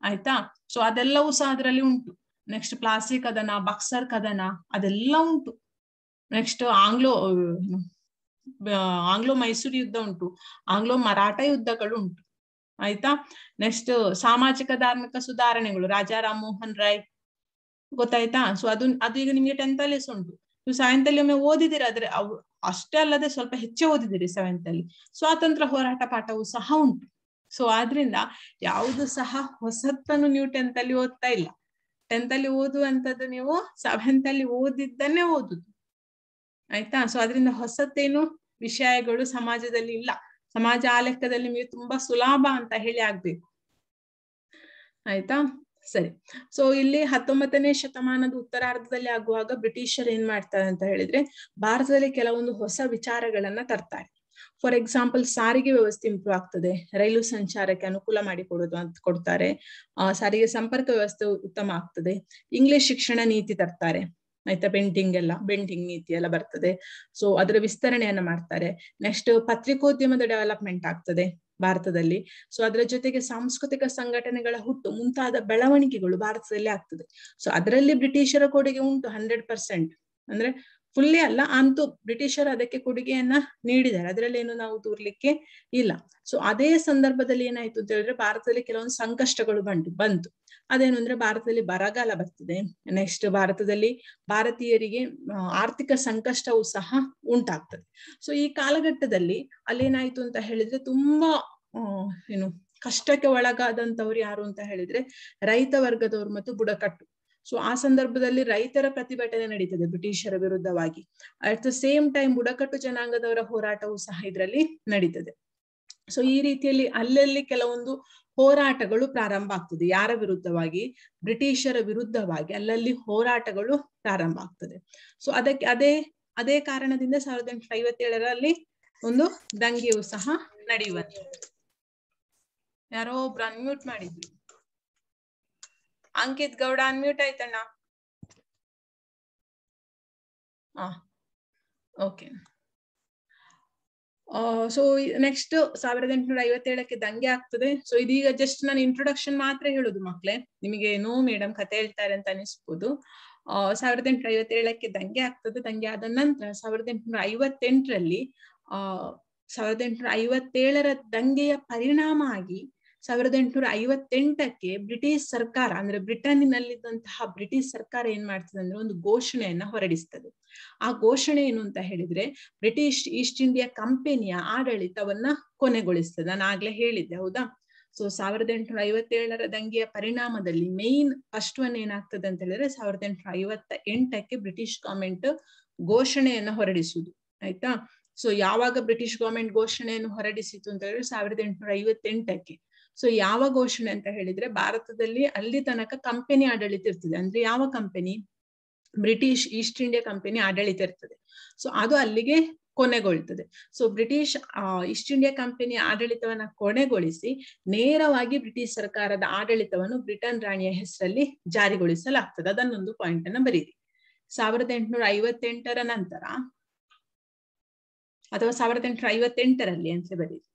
ಆಯ್ತಾ? ಸೊ ಅದೆಲ್ಲವೂ ಸಹ ಅದರಲ್ಲಿ ಉಂಟು. ನೆಕ್ಸ್ಟ್ ಪ್ಲಾಸಿ ಕದನ, ಬಕ್ಸರ್ ಕದನ ಅದೆಲ್ಲ ಉಂಟು. ನೆಕ್ಸ್ಟ್ ಆಂಗ್ಲೋ ಮೈಸೂರು ಯುದ್ಧ ಉಂಟು, ಆಂಗ್ಲೋ ಮರಾಠ ಯುದ್ಧಗಳು ಉಂಟು, ಆಯ್ತಾ? ನೆಕ್ಸ್ಟ್ ಸಾಮಾಜಿಕ ಧಾರ್ಮಿಕ ಸುಧಾರಣೆಗಳು, ರಾಜಾ ರಾಮ್ ಮೋಹನ್ ರಾಯ್, ಗೊತ್ತಾಯ್ತಾ? ಸೊ ಅದು ಈಗ ನಿಮ್ಗೆ 10th ಅಲ್ಲಿ ಉಂಟು. ನೀವು 7th ಅಲ್ಲಿ ಒಮ್ಮೆ ಓದಿದಿರಿ, ಆದ್ರೆ ಅಷ್ಟೇ ಅಲ್ಲದೆ ಸ್ವಲ್ಪ ಹೆಚ್ಚೇ ಓದಿದಿರಿ 7th ಅಲ್ಲಿ. ಸ್ವಾತಂತ್ರ್ಯ ಹೋರಾಟ ಪಾಠವೂ ಸಹ ಉಂಟು. ಸೊ ಆದ್ರಿಂದ ಯಾವುದು ಸಹ ಹೊಸತನ್ನು ನೀವು 10th ಅಲ್ಲಿ ಓದ್ತಾ ಇಲ್ಲ. 10th ಅಲ್ಲಿ ಓದುವಂತದ್ದು ನೀವು 7th ಅಲ್ಲಿ ಓದಿದ್ದನ್ನೇ ಓದುದು, ಆಯ್ತಾ? ಸೊ ಅದರಿಂದ ಹೊಸತೇನು ವಿಷಯಗಳು ಸಮಾಜದಲ್ಲಿ ಇಲ್ಲ. ಸಮಾಜ ಆ ಲೆಕ್ಕದಲ್ಲಿ ನಿಮಗೆ ತುಂಬಾ ಸುಲಭ ಅಂತ ಹೇಳಿ ಆಗ್ಬೇಕು, ಆಯ್ತಾ? ಸರಿ. ಸೊ ಇಲ್ಲಿ 19ನೇ ಶತಮಾನದ ಉತ್ತರಾರ್ಧದಲ್ಲಿ ಆಗುವಾಗ ಬ್ರಿಟಿಷರು ಏನ್ ಮಾಡ್ತಾರೆ ಅಂತ ಹೇಳಿದ್ರೆ, ಭಾರತದಲ್ಲಿ ಕೆಲವೊಂದು ಹೊಸ ವಿಚಾರಗಳನ್ನ ತರ್ತಾರೆ. ಫಾರ್ ಎಕ್ಸಾಂಪಲ್, ಸಾರಿಗೆ ವ್ಯವಸ್ಥೆ ಇಂಪ್ರೂವ್ ಆಗ್ತದೆ, ರೈಲು ಸಂಚಾರಕ್ಕೆ ಅನುಕೂಲ ಮಾಡಿಕೊಡೋದು ಅಂತ ಕೊಡ್ತಾರೆ. ಸಾರಿಗೆ ಸಂಪರ್ಕ ವ್ಯವಸ್ಥೆ ಉತ್ತಮ ಆಗ್ತದೆ. ಇಂಗ್ಲಿಷ್ ಶಿಕ್ಷಣ ನೀತಿ ತರ್ತಾರೆ, ಆಯ್ತಾ? ಬೆಂಟಿಂಗ್ ನೀತಿ ಎಲ್ಲ ಬರ್ತದೆ. ಸೊ ಅದರ ವಿಸ್ತರಣೆಯನ್ನ ಮಾಡ್ತಾರೆ. ನೆಕ್ಸ್ಟ್ ಪತ್ರಿಕೋದ್ಯಮದ ಡೆವಲಪ್ಮೆಂಟ್ ಆಗ್ತದೆ ಭಾರತದಲ್ಲಿ. ಸೊ ಅದರ ಜೊತೆಗೆ ಸಾಂಸ್ಕೃತಿಕ ಸಂಘಟನೆಗಳ ಹುಟ್ಟು ಮುಂತಾದ ಬೆಳವಣಿಗೆಗಳು ಭಾರತದಲ್ಲಿ ಆಗ್ತದೆ. ಸೊ ಅದರಲ್ಲಿ ಬ್ರಿಟಿಷರ ಕೊಡುಗೆ ಉಂಟು 100%, ಅಂದ್ರೆ ಫುಲ್ಲಿ ಅಲ್ಲ, ಅಂತೂ ಬ್ರಿಟಿಷರು ಅದಕ್ಕೆ ಕೊಡುಗೆಯನ್ನ ನೀಡಿದ್ದಾರೆ, ಅದರಲ್ಲಿ ಏನು ನಾವು ದೂರ್ಲಿಕ್ಕೆ ಇಲ್ಲ. ಸೊ ಅದೇ ಸಂದರ್ಭದಲ್ಲಿ ಏನಾಯ್ತು ಅಂತ ಹೇಳಿದ್ರೆ, ಭಾರತದಲ್ಲಿ ಕೆಲವೊಂದು ಸಂಕಷ್ಟಗಳು ಬಂತು. ಅದೇನು ಅಂದ್ರೆ, ಭಾರತದಲ್ಲಿ ಬರಗಾಲ ಬರ್ತದೆ. ನೆಕ್ಸ್ಟ್ ಭಾರತದಲ್ಲಿ ಭಾರತೀಯರಿಗೆ ಆರ್ಥಿಕ ಸಂಕಷ್ಟವೂ ಸಹ ಉಂಟಾಗ್ತದೆ. ಸೊ ಈ ಕಾಲಘಟ್ಟದಲ್ಲಿ ಅಲ್ಲೇನಾಯ್ತು ಅಂತ ಹೇಳಿದ್ರೆ, ತುಂಬಾ ಕಷ್ಟಕ್ಕೆ ಒಳಗಾದಂತವ್ರು ಯಾರು ಅಂತ ಹೇಳಿದ್ರೆ ರೈತ ವರ್ಗದವರು ಮತ್ತು ಬುಡಕಟ್ಟು. ಸೊ ಆ ಸಂದರ್ಭದಲ್ಲಿ ರೈತರ ಪ್ರತಿಭಟನೆ ನಡೀತದೆ ಬ್ರಿಟಿಷರ ವಿರುದ್ಧವಾಗಿ. ಅಟ್ ದ ಸೇಮ್ ಟೈಮ್ ಬುಡಕಟ್ಟು ಜನಾಂಗದವರ ಹೋರಾಟವೂ ಸಹ ಇದರಲ್ಲಿ ನಡೀತದೆ. ಸೊ ಈ ರೀತಿಯಲ್ಲಿ ಅಲ್ಲಲ್ಲಿ ಕೆಲವೊಂದು ಹೋರಾಟಗಳು ಪ್ರಾರಂಭ ಆಗ್ತದೆ. ಯಾರ ವಿರುದ್ಧವಾಗಿ? ಬ್ರಿಟಿಷರ ವಿರುದ್ಧವಾಗಿ ಅಲ್ಲಲ್ಲಿ ಹೋರಾಟಗಳು ಪ್ರಾರಂಭ ಆಗ್ತದೆ. ಸೊ ಅದೇ ಕಾರಣದಿಂದ 1857ರಲ್ಲಿ ಒಂದು ದಂಗೆಯೂ ಸಹ ನಡೆಯುವಂಥದ್ದು. ಯಾರೋ ಒಬ್ರು ಅನ್ಮ್ಯೂಟ್ ಮಾಡಿದ್ರು. ಅಂಕಿತ್ ಗೌಡ ಅನ್ಮ್ಯೂಟ್ ಆಯ್ತಣ್ಣ. ಓಕೆ. ಸೊ ನೆಕ್ಸ್ಟ್ 1857ಕ್ಕೆ ದಂಗೆ ಆಗ್ತದೆ. ಸೊ ಇದೀಗ ಜಸ್ಟ್ ನಾನು ಇಂಟ್ರೊಡಕ್ಷನ್ ಮಾತ್ರ ಹೇಳುದು ಮಕ್ಳೇ, ನಿಮಗೆ ನೋ ಮೇಡಮ್ ಕತೆ ಹೇಳ್ತಾರೆ ಅಂತ ಅನಿಸ್ಬೋದು. 1857ಕ್ಕೆ ದಂಗೆ ಆಗ್ತದೆ. ದಂಗೆ ಆದ ನಂತರ 1858ರಲ್ಲಿ 1857ರ ದಂಗೆಯ ಪರಿಣಾಮ ಆಗಿ 1858ಕ್ಕೆ ಬ್ರಿಟಿಷ್ ಸರ್ಕಾರ, ಅಂದ್ರೆ ಬ್ರಿಟನ್ನಿನಲ್ಲಿದ್ದಂತಹ ಬ್ರಿಟಿಷ್ ಸರ್ಕಾರ ಏನ್ ಮಾಡ್ತದೆ ಅಂದ್ರೆ ಒಂದು ಘೋಷಣೆಯನ್ನ ಹೊರಡಿಸ್ತದೆ. ಆ ಘೋಷಣೆ ಏನು ಅಂತ ಹೇಳಿದ್ರೆ, ಬ್ರಿಟಿಷ್ ಈಸ್ಟ್ ಇಂಡಿಯಾ ಕಂಪನಿಯ ಆಡಳಿತವನ್ನ ಕೊನೆಗೊಳಿಸ್ತದೆ. ನಾನು ಆಗ್ಲೇ ಹೇಳಿದ್ದೆ, ಹೌದಾ? ಸೊ 1857 ದಂಗೆಯ ಪರಿಣಾಮದಲ್ಲಿ ಮೇನ್ ಫಸ್ಟ್ ಒನ್ ಏನಾಗ್ತದೆ ಅಂತ ಹೇಳಿದ್ರೆ 1858 ಬ್ರಿಟಿಷ್ ಗವರ್ಮೆಂಟ್ ಘೋಷಣೆಯನ್ನ ಹೊರಡಿಸುವುದು. ಆಯ್ತಾ. ಸೊ ಯಾವಾಗ ಬ್ರಿಟಿಷ್ ಗವರ್ಮೆಂಟ್ ಘೋಷಣೆಯನ್ನು ಹೊರಡಿಸಿತು ಅಂತ ಹೇಳಿದ್ರೆ 1858. ಸೊ ಯಾವ ಘೋಷಣೆ ಅಂತ ಹೇಳಿದ್ರೆ, ಭಾರತದಲ್ಲಿ ಅಲ್ಲಿ ತನಕ ಕಂಪನಿ ಆಡಳಿತ ಇರ್ತದೆ. ಅಂದ್ರೆ ಯಾವ company? British East India company ಆಡಳಿತ ಇರ್ತದೆ. ಸೊ ಅದು ಅಲ್ಲಿಗೆ ಕೊನೆಗೊಳ್ತದೆ. So British East India company ಆಡಳಿತವನ್ನ ಕೊನೆಗೊಳಿಸಿ ನೇರವಾಗಿ ಬ್ರಿಟಿಷ್ ಸರ್ಕಾರದ ಆಡಳಿತವನ್ನು ಬ್ರಿಟನ್ ರಾಣಿಯ ಹೆಸರಲ್ಲಿ ಜಾರಿಗೊಳಿಸಲಾಗ್ತದೆ. ಅದನ್ನೊಂದು ಪಾಯಿಂಟ್ ಅನ್ನ ಬರೀರಿ. 1858 ನಂತರ ಅಥವಾ 1858 ಅಂತ ಬರೀರಿ.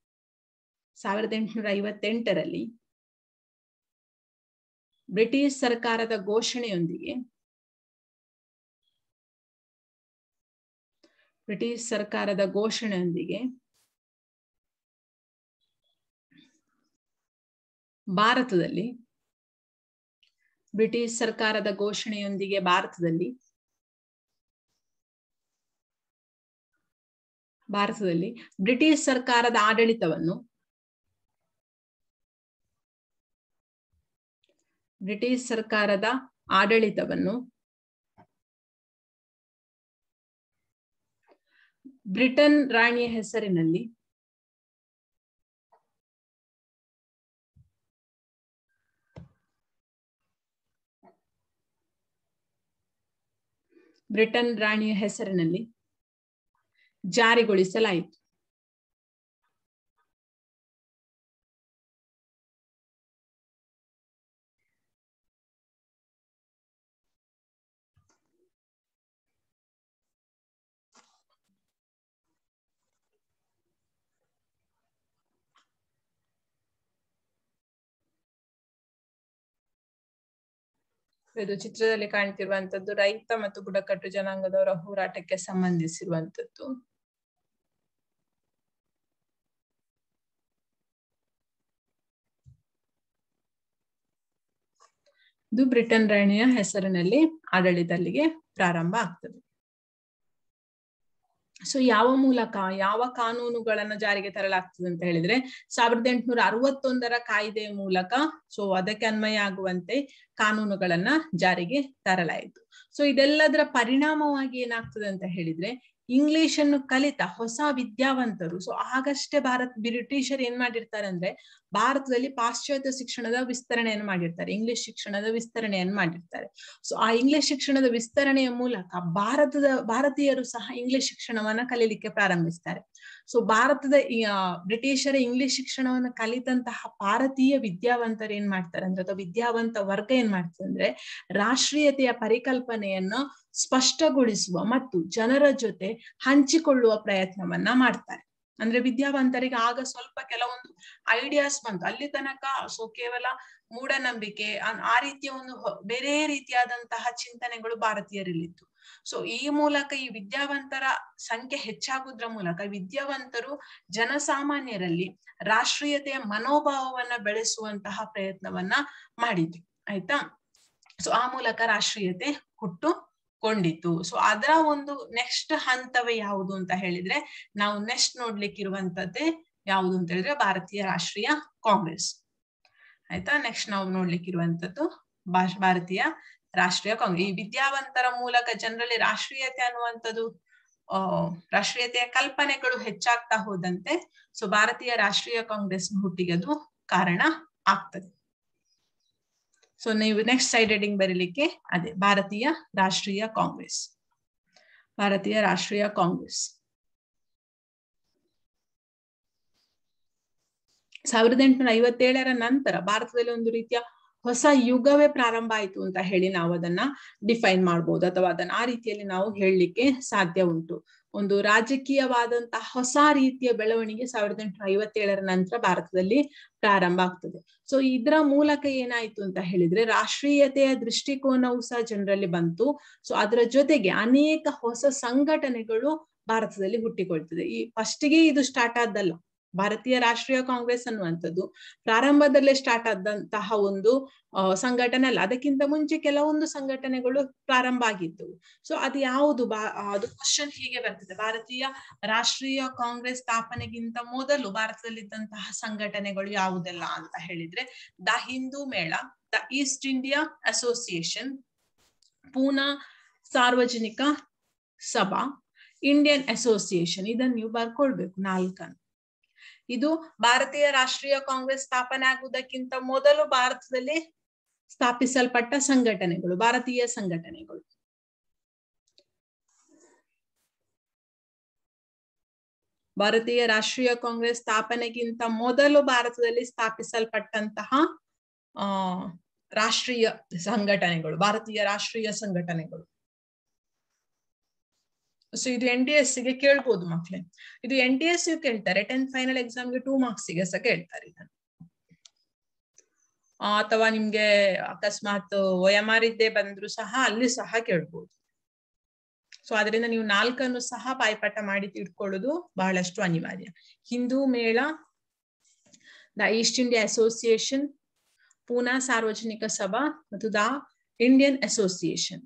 1858 ಬ್ರಿಟಿಷ್ ಸರ್ಕಾರದ ಘೋಷಣೆಯೊಂದಿಗೆ ಭಾರತದಲ್ಲಿ ಬ್ರಿಟಿಷ್ ಸರ್ಕಾರದ ಆಡಳಿತವನ್ನು ಬ್ರಿಟನ್ ರಾಣಿಯ ಹೆಸರಿನಲ್ಲಿ ಜಾರಿಗೊಳಿಸಲಾಯಿತು. ಇದು ಚಿತ್ರದಲ್ಲಿ ಕಾಣ್ತಿರುವಂತದ್ದು ರೈತ ಮತ್ತು ಬುಡಕಟ್ಟು ಜನಾಂಗದವರ ಹೋರಾಟಕ್ಕೆ ಸಂಬಂಧಿಸಿರುವಂತದ್ದು. ಇದು ಬ್ರಿಟನ್ ರಾಣಿಯ ಹೆಸರಿನಲ್ಲಿ ಆಡಳಿತ ಅಲ್ಲಿಗೆ ಪ್ರಾರಂಭ ಆಗ್ತದೆ. ಸೊ ಯಾವ ಕಾನೂನುಗಳನ್ನ ಜಾರಿಗೆ ತರಲಾಗ್ತದೆ ಅಂತ ಹೇಳಿದ್ರೆ 1861 ಕಾಯ್ದೆಯ ಮೂಲಕ ಸೊ ಅದಕ್ಕೆ ಅನ್ವಯ ಆಗುವಂತೆ ಕಾನೂನುಗಳನ್ನ ಜಾರಿಗೆ ತರಲಾಯಿತು. ಸೊ ಇದೆಲ್ಲದರ ಪರಿಣಾಮವಾಗಿ ಏನಾಗ್ತದೆ ಅಂತ ಹೇಳಿದ್ರೆ, ಇಂಗ್ಲಿಷ್ ಅನ್ನು ಕಲಿತ ಹೊಸ ವಿದ್ಯಾವಂತರು, ಸೊ ಆಗಷ್ಟೇ ಬ್ರಿಟಿಷರು ಏನ್ ಮಾಡಿರ್ತಾರೆ ಅಂದ್ರೆ ಭಾರತದಲ್ಲಿ ಪಾಶ್ಚಾತ್ಯ ಶಿಕ್ಷಣದ ವಿಸ್ತರಣೆಯನ್ನು ಮಾಡಿರ್ತಾರೆ, ಇಂಗ್ಲಿಷ್ ಶಿಕ್ಷಣದ ವಿಸ್ತರಣೆಯನ್ನು ಮಾಡಿರ್ತಾರೆ. ಸೊ ಆ ಇಂಗ್ಲಿಷ್ ಶಿಕ್ಷಣದ ವಿಸ್ತರಣೆಯ ಮೂಲಕ ಭಾರತೀಯರು ಸಹ ಇಂಗ್ಲಿಷ್ ಶಿಕ್ಷಣವನ್ನ ಕಲೀಲಿಕ್ಕೆ ಪ್ರಾರಂಭಿಸ್ತಾರೆ. ಸೊ ಬ್ರಿಟಿಷರ ಇಂಗ್ಲಿಷ್ ಶಿಕ್ಷಣವನ್ನು ಕಲಿತಂತಹ ಭಾರತೀಯ ವಿದ್ಯಾವಂತರು ಏನ್ ಮಾಡ್ತಾರೆ ಅಂದ್ರೆ, ಅಥವಾ ವಿದ್ಯಾವಂತ ವರ್ಗ ಏನ್ ಮಾಡ್ತಾರೆ ಅಂದ್ರೆ, ರಾಷ್ಟ್ರೀಯತೆಯ ಪರಿಕಲ್ಪನೆಯನ್ನು ಸ್ಪಷ್ಟಗೊಳಿಸುವ ಮತ್ತು ಜನರ ಜೊತೆ ಹಂಚಿಕೊಳ್ಳುವ ಪ್ರಯತ್ನವನ್ನ ಮಾಡ್ತಾರೆ. ಅಂದ್ರೆ ವಿದ್ಯಾವಂತರಿಗೆ ಆಗ ಸ್ವಲ್ಪ ಕೆಲವೊಂದು ಐಡಿಯಾಸ್ ಬಂತು. ಅಲ್ಲಿ ತನಕ ಸೊ ಕೇವಲ ಮೂಢನಂಬಿಕೆ ಆ ರೀತಿಯ ಒಂದು ಬೇರೆ ರೀತಿಯಾದಂತಹ ಚಿಂತನೆಗಳು ಭಾರತೀಯರಲ್ಲಿತ್ತು. ಸೊ ಈ ಮೂಲಕ ಈ ವಿದ್ಯಾವಂತರ ಸಂಖ್ಯೆ ಹೆಚ್ಚಾಗುವುದರ ಮೂಲಕ ವಿದ್ಯಾವಂತರು ಜನಸಾಮಾನ್ಯರಲ್ಲಿ ರಾಷ್ಟ್ರೀಯತೆಯ ಮನೋಭಾವವನ್ನ ಬೆಳೆಸುವಂತಹ ಪ್ರಯತ್ನವನ್ನ ಮಾಡಿದ್ರು. ಆಯ್ತಾ. ಸೊ ಆ ಮೂಲಕ ರಾಷ್ಟ್ರೀಯತೆ ಹುಟ್ಟುಕೊಂಡಿತು. ಸೊ ಅದರ ಒಂದು ನೆಕ್ಸ್ಟ್ ಹಂತವೇ ಯಾವುದು ಅಂತ ಹೇಳಿದ್ರೆ, ನಾವು ನೆಕ್ಸ್ಟ್ ನೋಡ್ಲಿಕ್ಕಿರುವಂತದ್ದೇ ಯಾವುದು ಅಂತ ಹೇಳಿದ್ರೆ ಭಾರತೀಯ ರಾಷ್ಟ್ರೀಯ ಕಾಂಗ್ರೆಸ್. ಆಯ್ತಾ. ನೆಕ್ಸ್ಟ್ ನಾವು ನೋಡ್ಲಿಕ್ಕಿರುವಂತದ್ದು ಭಾರತೀಯ ರಾಷ್ಟ್ರೀಯ ಕಾಂಗ್ರೆಸ್. ಈ ವಿದ್ಯಾವಂತರ ಮೂಲಕ ಜನರಲ್ಲಿ ರಾಷ್ಟ್ರೀಯತೆ ಅನ್ನುವಂಥದ್ದು ರಾಷ್ಟ್ರೀಯತೆಯ ಕಲ್ಪನೆಗಳು ಹೆಚ್ಚಾಗ್ತಾ ಹೋದಂತೆ ಸೊ ಭಾರತೀಯ ರಾಷ್ಟ್ರೀಯ ಕಾಂಗ್ರೆಸ್ ಹುಟ್ಟಿಗೆ ಅದು ಕಾರಣ ಆಗ್ತದೆ. ಸೊ ನೀವು ನೆಕ್ಸ್ಟ್ ಸೈಡ್ ಹೆಡಿಂಗ್ ಬರೀಲಿಕ್ಕೆ ಅದೇ ಭಾರತೀಯ ರಾಷ್ಟ್ರೀಯ ಕಾಂಗ್ರೆಸ್. 1857 ನಂತರ ಭಾರತದಲ್ಲಿ ಒಂದು ರೀತಿಯ ಹೊಸ ಯುಗವೇ ಪ್ರಾರಂಭ ಆಯಿತು ಅಂತ ಹೇಳಿ ನಾವು ಅದನ್ನ ಡಿಫೈನ್ ಮಾಡ್ಬೋದು, ಅಥವಾ ಅದನ್ನ ಆ ರೀತಿಯಲ್ಲಿ ನಾವು ಹೇಳಲಿಕ್ಕೆ ಸಾಧ್ಯ ಉಂಟು. ಒಂದು ರಾಜಕೀಯವಾದಂತಹ ಹೊಸ ರೀತಿಯ ಬೆಳವಣಿಗೆ 1857 ನಂತರ ಭಾರತದಲ್ಲಿ ಪ್ರಾರಂಭ ಆಗ್ತದೆ. ಸೊ ಇದರ ಮೂಲಕ ಏನಾಯ್ತು ಅಂತ ಹೇಳಿದ್ರೆ, ರಾಷ್ಟ್ರೀಯತೆಯ ದೃಷ್ಟಿಕೋನವು ಸಹ ಜನರಲ್ಲಿ ಬಂತು. ಸೊ ಅದರ ಜೊತೆಗೆ ಅನೇಕ ಹೊಸ ಸಂಘಟನೆಗಳು ಭಾರತದಲ್ಲಿ ಹುಟ್ಟಿಕೊಳ್ತದೆ. ಈ ಫಸ್ಟ್ಗೆ ಇದು ಸ್ಟಾರ್ಟ್ ಆದ್ದಲ್ಲ, ಭಾರತೀಯ ರಾಷ್ಟ್ರೀಯ ಕಾಂಗ್ರೆಸ್ ಅನ್ನುವಂಥದ್ದು ಪ್ರಾರಂಭದಲ್ಲೇ ಸ್ಟಾರ್ಟ್ ಆದಂತಹ ಒಂದು ಸಂಘಟನೆ ಅಲ್ಲ. ಅದಕ್ಕಿಂತ ಮುಂಚೆ ಕೆಲವೊಂದು ಸಂಘಟನೆಗಳು ಪ್ರಾರಂಭ ಆಗಿದ್ದವು. ಸೊ ಅದು ಯಾವುದು ಅದು ಕ್ವಶನ್ ಹೀಗೆ ಬರ್ತದೆ, ಭಾರತೀಯ ರಾಷ್ಟ್ರೀಯ ಕಾಂಗ್ರೆಸ್ ಸ್ಥಾಪನೆಗಿಂತ ಮೊದಲು ಭಾರತದಲ್ಲಿದ್ದಂತಹ ಸಂಘಟನೆಗಳು ಯಾವುದೆಲ್ಲ ಅಂತ ಹೇಳಿದ್ರೆ, ದ ಹಿಂದೂ ಮೇಳ, the East India association, Poona ಸಾರ್ವಜನಿಕ ಸಭಾ, ಇಂಡಿಯನ್ ಅಸೋಸಿಯೇಷನ್. ಇದನ್ನು ನೀವು ಬರ್ಕೊಳ್ಬೇಕು 4. ಇದು ಭಾರತೀಯ ರಾಷ್ಟ್ರೀಯ ಕಾಂಗ್ರೆಸ್ ಸ್ಥಾಪನೆ ಆಗುವುದಕ್ಕಿಂತ ಮೊದಲು ಭಾರತದಲ್ಲಿ ಸ್ಥಾಪಿಸಲ್ಪಟ್ಟ ಸಂಘಟನೆಗಳು, ಭಾರತೀಯ ಸಂಘಟನೆಗಳು. ಭಾರತೀಯ ರಾಷ್ಟ್ರೀಯ ಕಾಂಗ್ರೆಸ್ ಸ್ಥಾಪನೆಗಿಂತ ಮೊದಲು ಭಾರತದಲ್ಲಿ ಸ್ಥಾಪಿಸಲ್ಪಟ್ಟಂತಹ ರಾಷ್ಟ್ರೀಯ ಸಂಘಟನೆಗಳು, ಭಾರತೀಯ ರಾಷ್ಟ್ರೀಯ ಸಂಘಟನೆಗಳು. ಸೊ ಇದು NTS ಗೆ ಕೇಳ್ಬೋದು ಮಕ್ಳೇ. ಇದು NTS ಕೇಳ್ತಾರೆ, 10th ಫೈನಲ್ ಎಕ್ಸಾಮ್ಗೆ 2 ಮಾರ್ಕ್ಸ್ಗೆ ಸಹ ಕೇಳ್ತಾರೆ ಇದನ್ನು. ಅಥವಾ ನಿಮ್ಗೆ ಅಕಸ್ಮಾತ್ OMR ಇದ್ದೇ ಬಂದ್ರು ಸಹ ಅಲ್ಲಿ ಸಹ ಕೇಳ್ಬೋದು. ಸೊ ಅದರಿಂದ ನೀವು 4 ಸಹ ಬಾಯ್ಪಾಠ ಮಾಡಿ ತಿಳ್ಕೊಳ್ಳೋದು ಬಹಳಷ್ಟು ಅನಿವಾರ್ಯ. ಹಿಂದೂ ಮೇಳ, the East India association, Poona ಸಾರ್ವಜನಿಕ ಸಭಾ ಮತ್ತು ದ ಇಂಡಿಯನ್ ಅಸೋಸಿಯೇಷನ್.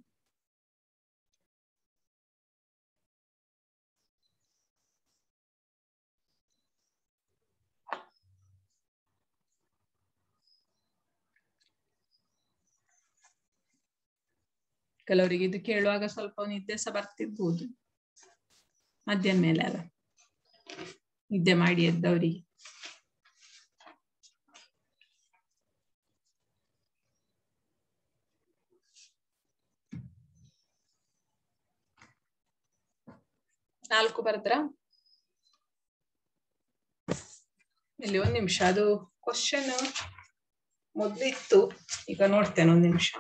ಕೆಲವರಿಗೆ ಇದು ಕೇಳುವಾಗ ಸ್ವಲ್ಪ ನಿದ್ದೆ ಸಹ ಬರ್ತಿರ್ಬೋದು, ಮಧ್ಯಾಹ್ನ ಮೇಲೆ ಅಲ್ಲ, ನಿದ್ದೆ ಮಾಡಿ ಎದ್ದವರಿಗೆ. ನಾಲ್ಕು ಬರದ್ರ ಇಲ್ಲಿ 1 ನಿಮಿಷ, ಅದು ಕ್ವಶನ್ ಮೊದ್ಲಿತ್ತು, ಈಗ ನೋಡ್ತೇನೆ 1 ನಿಮಿಷ.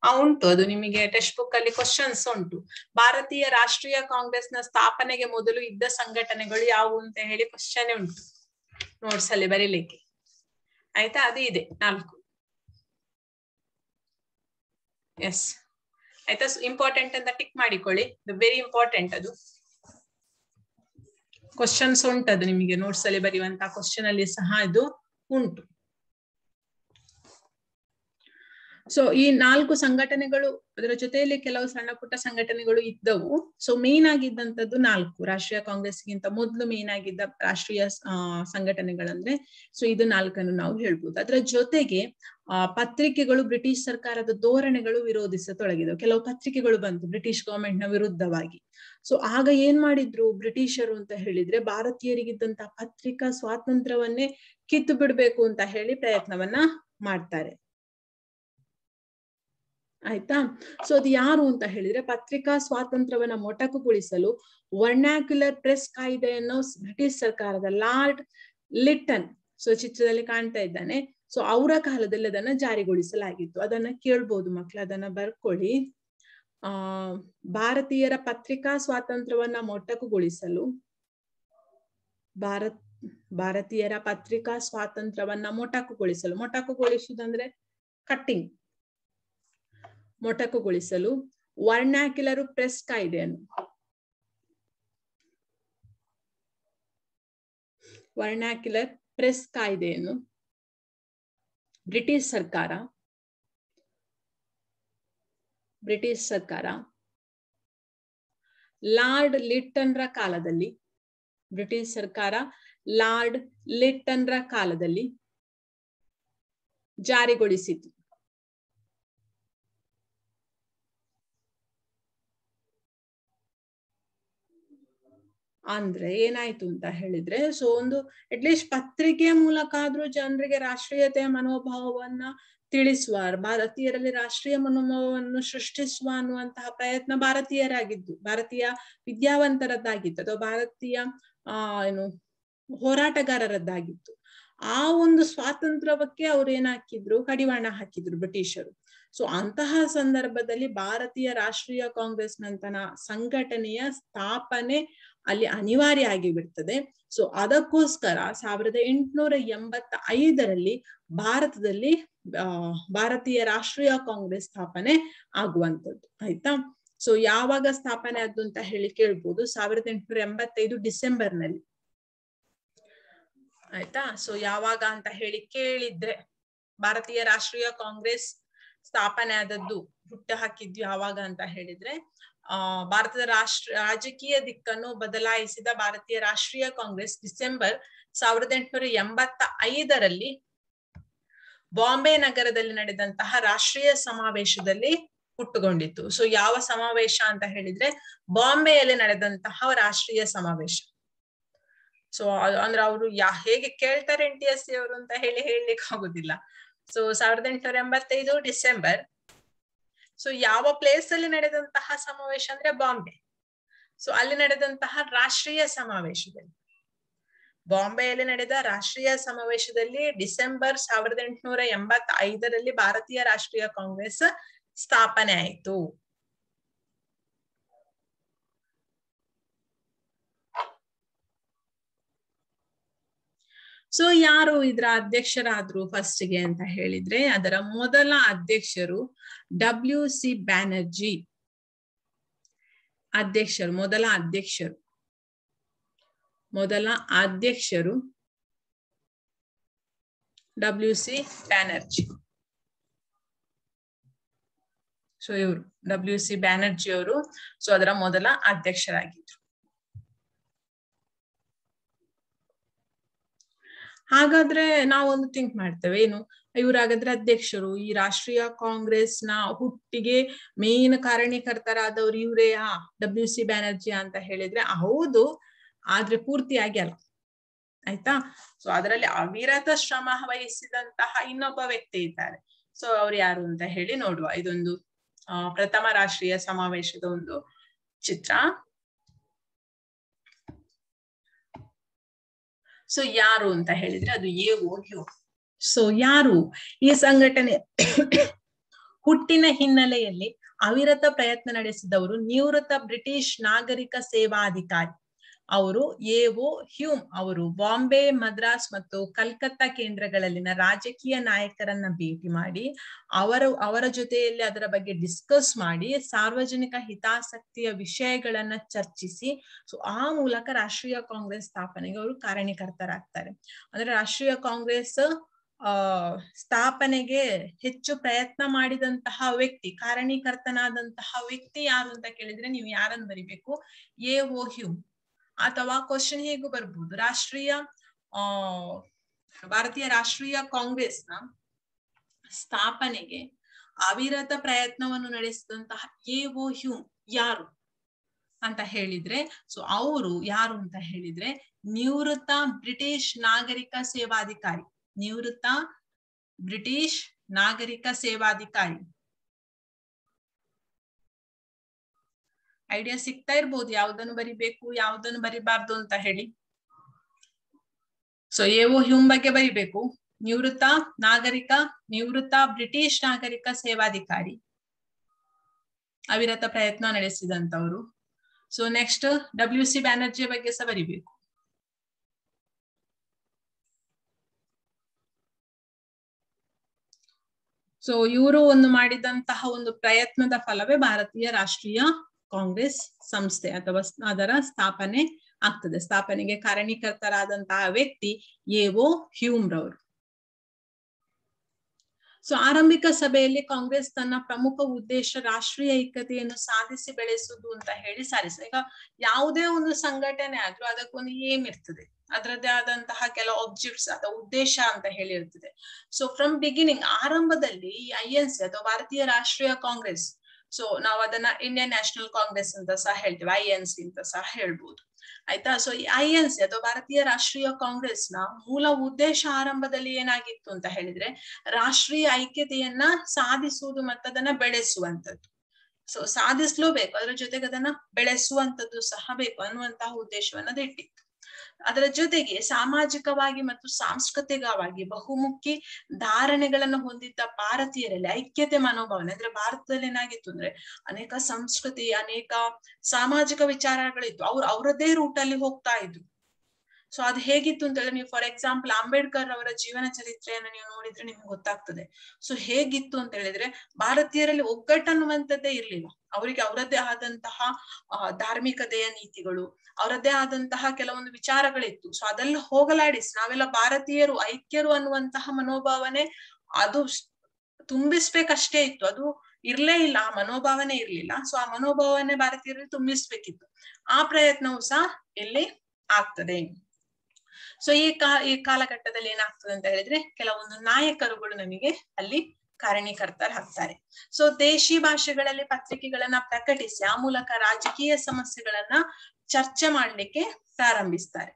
ಉಂಟು, ಅದು ನಿಮಗೆ ಟೆಕ್ಸ್ಟ್ ಬುಕ್ ಅಲ್ಲಿ ಕ್ವಶನ್ಸ್ ಉಂಟು. ಭಾರತೀಯ ರಾಷ್ಟ್ರೀಯ ಕಾಂಗ್ರೆಸ್ ನ ಸ್ಥಾಪನೆಗೆ ಮೊದಲು ಇದ್ದ ಸಂಘಟನೆಗಳು ಯಾವುವು ಅಂತ ಹೇಳಿ ಕ್ವಶನ್ ಉಂಟು ನೋಟ್ಸ್ ಅಲ್ಲಿ ಬರೀಲಿಕ್ಕೆ. ಆಯ್ತಾ, ಅದು ಇದೆ 4. ಎಸ್ ಆಯ್ತಾ, ಇಂಪಾರ್ಟೆಂಟ್ ಅಂತ ಟಿಕ್ ಮಾಡಿಕೊಳ್ಳಿ, ವೆರಿ ಇಂಪಾರ್ಟೆಂಟ್. ಅದು ಕ್ವಶನ್ಸ್ ಉಂಟದು ನಿಮಗೆ ನೋಟ್ಸ್ ಅಲ್ಲಿ ಬರೆಯುವಂತಹ ಕ್ವಶನ್ ಅಲ್ಲಿ ಸಹ ಇದು ಉಂಟು. ಸೊ ಈ 4 ಸಂಘಟನೆಗಳು, ಅದರ ಜೊತೆಯಲ್ಲಿ ಕೆಲವು ಸಣ್ಣ ಪುಟ್ಟ ಸಂಘಟನೆಗಳು ಇದ್ದವು. ಸೊ ಮೇನ್ ಆಗಿದ್ದಂಥದ್ದು 4 ರಾಷ್ಟ್ರೀಯ ಕಾಂಗ್ರೆಸ್ಗಿಂತ ಮೊದಲು ಮೇನ್ ಆಗಿದ್ದ ರಾಷ್ಟ್ರೀಯ ಸಂಘಟನೆಗಳಂದ್ರೆ, ಸೊ ಇದು 4 ನಾವು ಹೇಳ್ಬೋದು. ಅದರ ಜೊತೆಗೆ ಪತ್ರಿಕೆಗಳು ಬ್ರಿಟಿಷ್ ಸರ್ಕಾರದ ಧೋರಣೆಗಳು ವಿರೋಧಿಸತೊಡಗಿದವು. ಕೆಲವು ಪತ್ರಿಕೆಗಳು ಬಂತು ಬ್ರಿಟಿಷ್ ಗವರ್ಮೆಂಟ್ ನ ವಿರುದ್ಧವಾಗಿ. ಸೊ ಆಗ ಏನ್ ಮಾಡಿದ್ರು ಬ್ರಿಟಿಷರು ಅಂತ ಹೇಳಿದ್ರೆ, ಭಾರತೀಯರಿಗಿದ್ದಂತಹ ಪತ್ರಿಕಾ ಸ್ವಾತಂತ್ರ್ಯವನ್ನೇ ಕಿತ್ತು ಬಿಡ್ಬೇಕು ಅಂತ ಹೇಳಿ ಪ್ರಯತ್ನವನ್ನ ಮಾಡ್ತಾರೆ. ಆಯ್ತಾ, ಸೊ ಅದು ಯಾರು ಅಂತ ಹೇಳಿದ್ರೆ, ಪತ್ರಿಕಾ ಸ್ವಾತಂತ್ರ್ಯವನ್ನ ಮೊಟಕುಗೊಳಿಸಲು ವರ್ನಾಕ್ಯುಲರ್ ಪ್ರೆಸ್ ಕಾಯ್ದೆಯನ್ನು ಬ್ರಿಟಿಷ್ ಸರ್ಕಾರದ ಲಾರ್ಡ್ ಲಿಟ್ಟನ್, ಸೊ ಚಿತ್ರದಲ್ಲಿ ಕಾಣ್ತಾ ಇದ್ದಾನೆ, ಸೊ ಅವರ ಕಾಲದಲ್ಲಿ ಅದನ್ನ ಜಾರಿಗೊಳಿಸಲಾಗಿತ್ತು. ಅದನ್ನ ಕೇಳ್ಬೋದು ಮಕ್ಳು, ಅದನ್ನ ಬರ್ಕೊಳ್ಳಿ. ಭಾರತೀಯರ ಪತ್ರಿಕಾ ಸ್ವಾತಂತ್ರ್ಯವನ್ನ ಮೊಟಕುಗೊಳಿಸಲು, ಭಾರತೀಯರ ಪತ್ರಿಕಾ ಸ್ವಾತಂತ್ರ್ಯವನ್ನ ಮೊಟಕುಗೊಳಿಸುವುದಂದ್ರೆ ಕಟ್ಟಿಂಗ್, ಮೊಟಕುಗೊಳಿಸಲು ವರ್ನಾಕ್ಯುಲರ್ ಪ್ರೆಸ್ ಕಾಯ್ದೆಯನ್ನು, ವರ್ನಾಕ್ಯುಲರ್ ಪ್ರೆಸ್ ಕಾಯ್ದೆಯನ್ನು ಬ್ರಿಟಿಷ್ ಸರ್ಕಾರ ಲಾರ್ಡ್ ಲಿಟ್ಟನ್ರ ಕಾಲದಲ್ಲಿ, ಬ್ರಿಟಿಷ್ ಸರ್ಕಾರ ಲಾರ್ಡ್ ಲಿಟ್ಟನ್ರ ಕಾಲದಲ್ಲಿ ಜಾರಿಗೊಳಿಸಿತು. ಅಂದ್ರೆ ಏನಾಯ್ತು ಅಂತ ಹೇಳಿದ್ರೆ, ಸೊ ಒಂದು ಅಟ್ಲೀಸ್ಟ್ ಪತ್ರಿಕೆಯ ಮೂಲಕ ಆದ್ರೂ ಜನರಿಗೆ ರಾಷ್ಟ್ರೀಯತೆಯ ಮನೋಭಾವವನ್ನ ತಿಳಿಸುವ, ಭಾರತೀಯರಲ್ಲಿ ರಾಷ್ಟ್ರೀಯ ಮನೋಭಾವವನ್ನು ಸೃಷ್ಟಿಸುವ ಅನ್ನುವಂತಹ ಪ್ರಯತ್ನ ಭಾರತೀಯ ವಿದ್ಯಾವಂತರದ್ದಾಗಿತ್ತು, ಅಥವಾ ಭಾರತೀಯ ಹೋರಾಟಗಾರರದ್ದಾಗಿತ್ತು. ಆ ಒಂದು ಸ್ವಾತಂತ್ರ್ಯಕ್ಕೆ ಅವ್ರು ಏನಾಕಿದ್ರು, ಕಡಿವಾಣ ಹಾಕಿದ್ರು ಬ್ರಿಟಿಷರು. ಸೊ ಅಂತಹ ಸಂದರ್ಭದಲ್ಲಿ ಭಾರತೀಯ ರಾಷ್ಟ್ರೀಯ ಕಾಂಗ್ರೆಸ್ ನಂತಹ ಸಂಘಟನೆಯ ಸ್ಥಾಪನೆ ಅಲ್ಲಿ ಅನಿವಾರ್ಯ ಆಗಿ ಬಿಡ್ತದೆ. ಸೊ ಅದಕ್ಕೋಸ್ಕರ 1885ರಲ್ಲಿ ಭಾರತದಲ್ಲಿ ಭಾರತೀಯ ರಾಷ್ಟ್ರೀಯ ಕಾಂಗ್ರೆಸ್ ಸ್ಥಾಪನೆ ಆಗುವಂಥದ್ದು. ಆಯ್ತಾ, ಸೊ ಯಾವಾಗ ಸ್ಥಾಪನೆ ಆದ್ದು ಅಂತ ಹೇಳಿ ಕೇಳ್ಬೋದು, 1885 ಡಿಸೆಂಬರ್ನಲ್ಲಿ. ಆಯ್ತಾ. ಸೊ ಯಾವಾಗ ಅಂತ ಹೇಳಿ ಕೇಳಿದ್ರೆ, ಭಾರತೀಯ ರಾಷ್ಟ್ರೀಯ ಕಾಂಗ್ರೆಸ್ ಸ್ಥಾಪನೆ ಆದದ್ದು, ಹುಟ್ಟು ಹಾಕಿದ್ವಿ ಯಾವಾಗ ಅಂತ ಹೇಳಿದ್ರೆ, ಭಾರತದ ರಾಜಕೀಯ ದಿಕ್ಕನ್ನು ಬದಲಾಯಿಸಿದ ಭಾರತೀಯ ರಾಷ್ಟ್ರೀಯ ಕಾಂಗ್ರೆಸ್ ಡಿಸೆಂಬರ್ 1885ರಲ್ಲಿ ಬಾಂಬೆ ನಗರದಲ್ಲಿ ನಡೆದಂತಹ ರಾಷ್ಟ್ರೀಯ ಸಮಾವೇಶದಲ್ಲಿ ಹುಟ್ಟುಕೊಂಡಿತ್ತು. ಸೊ ಯಾವ ಸಮಾವೇಶ ಅಂತ ಹೇಳಿದ್ರೆ, ಬಾಂಬೆಯಲ್ಲಿ ನಡೆದಂತಹ ರಾಷ್ಟ್ರೀಯ ಸಮಾವೇಶ. ಸೊ ಅಂದ್ರೆ ಅವರು ಹೇಗೆ ಕೇಳ್ತಾರೆ NTSC ಅವರು ಅಂತ ಹೇಳಲಿಕ್ಕೆ ಆಗುದಿಲ್ಲ. So 1885 December. ಸೊ ಯಾವ ಪ್ಲೇಸ್ ಅಲ್ಲಿ ನಡೆದಂತಹ ಸಮಾವೇಶ ಅಂದ್ರೆ ಬಾಂಬೆ. ಸೊ ಅಲ್ಲಿ ನಡೆದಂತಹ ರಾಷ್ಟ್ರೀಯ ಸಮಾವೇಶದಲ್ಲಿ, ಬಾಂಬೆಯಲ್ಲಿ ನಡೆದ ರಾಷ್ಟ್ರೀಯ ಸಮಾವೇಶದಲ್ಲಿ ಡಿಸೆಂಬರ್ 1885ರಲ್ಲಿ ಭಾರತೀಯ ರಾಷ್ಟ್ರೀಯ ಕಾಂಗ್ರೆಸ್ ಸ್ಥಾಪನೆ ಆಯಿತು. ಸೊ ಯಾರು ಇದರ ಅಧ್ಯಕ್ಷರಾದ್ರು ಫಸ್ಟ್ಗೆ ಅಂತ ಹೇಳಿದ್ರೆ, ಅದರ ಮೊದಲ ಅಧ್ಯಕ್ಷರು WC ಬ್ಯಾನರ್ಜಿ ಅಧ್ಯಕ್ಷರು. ಮೊದಲ ಅಧ್ಯಕ್ಷರು WC ಬ್ಯಾನರ್ಜಿ. ಸೊ ಇವರು WC ಬ್ಯಾನರ್ಜಿ ಅವರು ಸೊ ಅದರ ಮೊದಲ ಅಧ್ಯಕ್ಷರಾಗಿದ್ರು. ಹಾಗಾದ್ರೆ ನಾವೊಂದು ಥಿಂಕ್ ಮಾಡ್ತೇವೆ, ಏನು ಇವರಾಗಾದ್ರೆ ಅಧ್ಯಕ್ಷರು, ಈ ರಾಷ್ಟ್ರೀಯ ಕಾಂಗ್ರೆಸ್ ನ ಹುಟ್ಟಿಗೆ ಮೇನ್ ಕಾರಣೀಕರ್ತರಾದವ್ರು ಇವರೇ WC ಬ್ಯಾನರ್ಜಿ ಅಂತ ಹೇಳಿದ್ರೆ ಹೌದು, ಆದ್ರೆ ಪೂರ್ತಿಯಾಗಿ ಅಲ್ಲ. ಆಯ್ತಾ. ಸೊ ಅದರಲ್ಲಿ ಅವಿರತ ಶ್ರಮ ವಹಿಸಿದಂತಹ ಇನ್ನೊಬ್ಬ ವ್ಯಕ್ತಿ ಇದ್ದಾರೆ. ಸೊ ಅವ್ರು ಯಾರು ಅಂತ ಹೇಳಿ ನೋಡುವ. ಇದೊಂದು ಪ್ರಥಮ ರಾಷ್ಟ್ರೀಯ ಸಮಾವೇಶದ ಒಂದು ಚಿತ್ರ. ಸೊ ಯಾರು ಅಂತ ಹೇಳಿದ್ರೆ ಅದು AO ಹ್ಯೂಮ್. ಸೊ ಯಾರು ಈ ಸಂಘಟನೆ ಹುಟ್ಟಿನ ಹಿನ್ನೆಲೆಯಲ್ಲಿ ಅವಿರತ ಪ್ರಯತ್ನ ನಡೆಸಿದವರು ನಿವೃತ್ತ ಬ್ರಿಟಿಷ್ ನಾಗರಿಕ ಸೇವಾಧಿಕಾರಿ ಅವರು AO ಹ್ಯೂಮ್ ಅವರು ಬಾಂಬೆ, ಮದ್ರಾಸ್ ಮತ್ತು ಕಲ್ಕತ್ತಾ ಕೇಂದ್ರಗಳಲ್ಲಿನ ರಾಜಕೀಯ ನಾಯಕರನ್ನ ಭೇಟಿ ಮಾಡಿ ಅವರ ಜೊತೆಯಲ್ಲಿ ಅದರ ಬಗ್ಗೆ ಡಿಸ್ಕಸ್ ಮಾಡಿ ಸಾರ್ವಜನಿಕ ಹಿತಾಸಕ್ತಿಯ ವಿಷಯಗಳನ್ನ ಚರ್ಚಿಸಿ ಸೊ ಆ ಮೂಲಕ ರಾಷ್ಟ್ರೀಯ ಕಾಂಗ್ರೆಸ್ ಸ್ಥಾಪನೆಗೆ ಅವರು ಕಾರಣೀಕರ್ತರಾಗ್ತಾರೆ. ಅಂದ್ರೆ ರಾಷ್ಟ್ರೀಯ ಕಾಂಗ್ರೆಸ್ ಸ್ಥಾಪನೆಗೆ ಹೆಚ್ಚು ಪ್ರಯತ್ನ ಮಾಡಿದಂತಹ ವ್ಯಕ್ತಿ, ಕಾರಣೀಕರ್ತನಾದಂತಹ ವ್ಯಕ್ತಿ ಯಾರು ಅಂತ ಕೇಳಿದ್ರೆ ನೀವು ಯಾರನ್ನು ಬರಿಬೇಕು? AO Hume. ಅಥವಾ ಕ್ವಶನ್ ಹೇಗೂ ಬರ್ಬೋದು, ಭಾರತೀಯ ರಾಷ್ಟ್ರೀಯ ಕಾಂಗ್ರೆಸ್ನ ಸ್ಥಾಪನೆಗೆ ಅವಿರತ ಪ್ರಯತ್ನವನ್ನು ನಡೆಸಿದಂತಹ AO ಹ್ಯೂಮ್ ಯಾರು ಅಂತ ಹೇಳಿದ್ರೆ ಸೊ ಅವರು ಯಾರು ಅಂತ ಹೇಳಿದ್ರೆ ನಿವೃತ್ತ ಬ್ರಿಟಿಷ್ ನಾಗರಿಕ ಸೇವಾಧಿಕಾರಿ. ನಿವೃತ್ತ ಬ್ರಿಟಿಷ್ ನಾಗರಿಕ ಸೇವಾಧಿಕಾರಿ. ಐಡಿಯಾ ಸಿಗ್ತಾ ಇರ್ಬೋದು ಯಾವ್ದನ್ನು ಬರಿಬೇಕು ಯಾವ್ದನ್ನು ಬರಿಬಾರ್ದು ಅಂತ ಹೇಳಿ. ಸೊ AO ಹ್ಯೂಮ್ ಬಗ್ಗೆ ಬರಿಬೇಕು. ನಿವೃತ್ತ ಬ್ರಿಟಿಷ್ ನಾಗರಿಕ ಸೇವಾಧಿಕಾರಿ, ಅವಿರತ ಪ್ರಯತ್ನ ನಡೆಸಿದಂತವರು. ಸೊ ನೆಕ್ಸ್ಟ್ WC ಬ್ಯಾನರ್ಜಿ ಬಗ್ಗೆ ಸಹ ಬರಿಬೇಕು. ಸೊ ಇವರು ಮಾಡಿದಂತಹ ಒಂದು ಪ್ರಯತ್ನದ ಫಲವೇ ಭಾರತೀಯ ರಾಷ್ಟ್ರೀಯ ಕಾಂಗ್ರೆಸ್ ಸಂಸ್ಥೆ ಅಥವಾ ಅದರ ಸ್ಥಾಪನೆ ಆಗ್ತದೆ. ಸ್ಥಾಪನೆಗೆ ಕಾರಣೀಕರ್ತರಾದಂತಹ ವ್ಯಕ್ತಿ AO ಹ್ಯೂಮ್ ರವರು. ಸೊ ಆರಂಭಿಕ ಸಭೆಯಲ್ಲಿ ಕಾಂಗ್ರೆಸ್ ತನ್ನ ಪ್ರಮುಖ ಉದ್ದೇಶ ರಾಷ್ಟ್ರೀಯ ಐಕ್ಯತೆಯನ್ನು ಸಾಧಿಸಿ ಬೆಳೆಸುವುದು ಅಂತ ಹೇಳಿ ಸಾರಿಸ. ಈಗ ಯಾವುದೇ ಒಂದು ಸಂಘಟನೆ ಆದ್ರೂ ಅದಕ್ಕೊಂದು ಏಮ್ ಇರ್ತದೆ, ಅದರದ್ದೇ ಆದಂತಹ ಕೆಲವು ಆಬ್ಜೆಕ್ಟ್ಸ್ ಅಥವಾ ಉದ್ದೇಶ ಅಂತ ಹೇಳಿ ಇರ್ತದೆ. ಸೊ ಫ್ರಮ್ ಬಿಗಿನಿಂಗ್ ಆರಂಭದಲ್ಲಿ ಈ INC ಅಥವಾ ಭಾರತೀಯ ರಾಷ್ಟ್ರೀಯ ಕಾಂಗ್ರೆಸ್, ಸೊ ನಾವು ಅದನ್ನ ಇಂಡಿಯನ್ ನ್ಯಾಷನಲ್ ಕಾಂಗ್ರೆಸ್ ಅಂತ ಸಹ ಹೇಳ್ತೇವೆ, INC ಅಂತ ಸಹ ಹೇಳ್ಬೋದು. ಆಯ್ತಾ. ಸೊ ಈ INC ಅಥವಾ ಭಾರತೀಯ ರಾಷ್ಟ್ರೀಯ ಕಾಂಗ್ರೆಸ್ ನ ಮೂಲ ಉದ್ದೇಶ ಆರಂಭದಲ್ಲಿ ಏನಾಗಿತ್ತು ಅಂತ ಹೇಳಿದ್ರೆ ರಾಷ್ಟ್ರೀಯ ಐಕ್ಯತೆಯನ್ನ ಸಾಧಿಸುವುದು ಮತ್ತು ಅದನ್ನ ಬೆಳೆಸುವಂತದ್ದು. ಸೊ ಸಾಧಿಸ್ಲೂಬೇಕು, ಅದರ ಜೊತೆಗೆ ಅದನ್ನ ಬೆಳೆಸುವಂತದ್ದು ಸಹ ಬೇಕು ಅನ್ನುವಂತಹ ಉದ್ದೇಶವನ್ನ ಇಟ್ಟಿತ್ತು. ಅದರ ಜೊತೆಗೆ ಸಾಮಾಜಿಕವಾಗಿ ಮತ್ತು ಸಾಂಸ್ಕೃತಿಕವಾಗಿ ಬಹುಮುಖಿ ಧಾರಣೆಗಳನ್ನು ಹೊಂದಿದ್ದ ಭಾರತೀಯರಲ್ಲಿ ಐಕ್ಯತೆ ಮನೋಭಾವನೆ, ಅಂದ್ರೆ ಭಾರತದಲ್ಲಿ ಏನಾಗಿತ್ತು ಅಂದ್ರೆ ಅನೇಕ ಸಂಸ್ಕೃತಿ, ಅನೇಕ ಸಾಮಾಜಿಕ ವಿಚಾರಗಳಿತ್ತು, ಅವರದ್ದೇ ರೂಟಲ್ಲಿ ಹೋಗ್ತಾ ಇದ್ರು. ಸೊ ಅದು ಹೇಗಿತ್ತು ಅಂತ ಹೇಳಿ ನೀವು ಫಾರ್ ಎಕ್ಸಾಂಪಲ್ ಅಂಬೇಡ್ಕರ್ ಅವರ ಜೀವನ ಚರಿತ್ರೆಯನ್ನು ನೀವು ನೋಡಿದ್ರೆ ನಿಮ್ಗೆ ಗೊತ್ತಾಗ್ತದೆ. ಸೊ ಹೇಗಿತ್ತು ಅಂತ ಹೇಳಿದ್ರೆ ಭಾರತೀಯರಲ್ಲಿ ಒಗ್ಗಟ್ಟು ಅನ್ನುವಂಥದ್ದೇ ಇರ್ಲಿಲ್ಲ. ಅವರಿಗೆ ಅವರದ್ದೇ ಆದಂತಹ ಧಾರ್ಮಿಕತೆಯ ನೀತಿಗಳು, ಅವರದ್ದೇ ಆದಂತಹ ಕೆಲವೊಂದು ವಿಚಾರಗಳಿತ್ತು. ಸೊ ಅದೆಲ್ಲ ಹೋಗಲಾಡಿಸಿ ನಾವೆಲ್ಲ ಭಾರತೀಯರು ಐಕ್ಯರು ಅನ್ನುವಂತಹ ಮನೋಭಾವನೆ ಅದು ತುಂಬಿಸ್ಬೇಕಷ್ಟೇ ಇತ್ತು. ಅದು ಇರ್ಲೇ ಇಲ್ಲ, ಆ ಮನೋಭಾವನೆ ಇರ್ಲಿಲ್ಲ. ಸೊ ಆ ಮನೋಭಾವನೆ ಭಾರತೀಯರಲ್ಲಿ ತುಂಬಿಸ್ಬೇಕಿತ್ತು. ಆ ಪ್ರಯತ್ನವೂ ಸಹ ಇಲ್ಲಿ ಆಗ್ತದೆ. ಸೊ ಈ ಕಾಲಘಟ್ಟದಲ್ಲಿ ಏನಾಗ್ತದೆ ಅಂತ ಹೇಳಿದ್ರೆ ಕೆಲವೊಂದು ನಾಯಕರುಗಳು ನಮಗೆ ಅಲ್ಲಿ ಕಾರಣೀಕರ್ತರಾಗ್ತಾರೆ. ಸೊ ದೇಶಿ ಭಾಷೆಗಳಲ್ಲಿ ಪತ್ರಿಕೆಗಳನ್ನ ಪ್ರಕಟಿಸಿ ಆ ಮೂಲಕ ರಾಜಕೀಯ ಸಮಸ್ಯೆಗಳನ್ನ ಚರ್ಚೆ ಮಾಡ್ಲಿಕ್ಕೆ ಪ್ರಾರಂಭಿಸ್ತಾರೆ.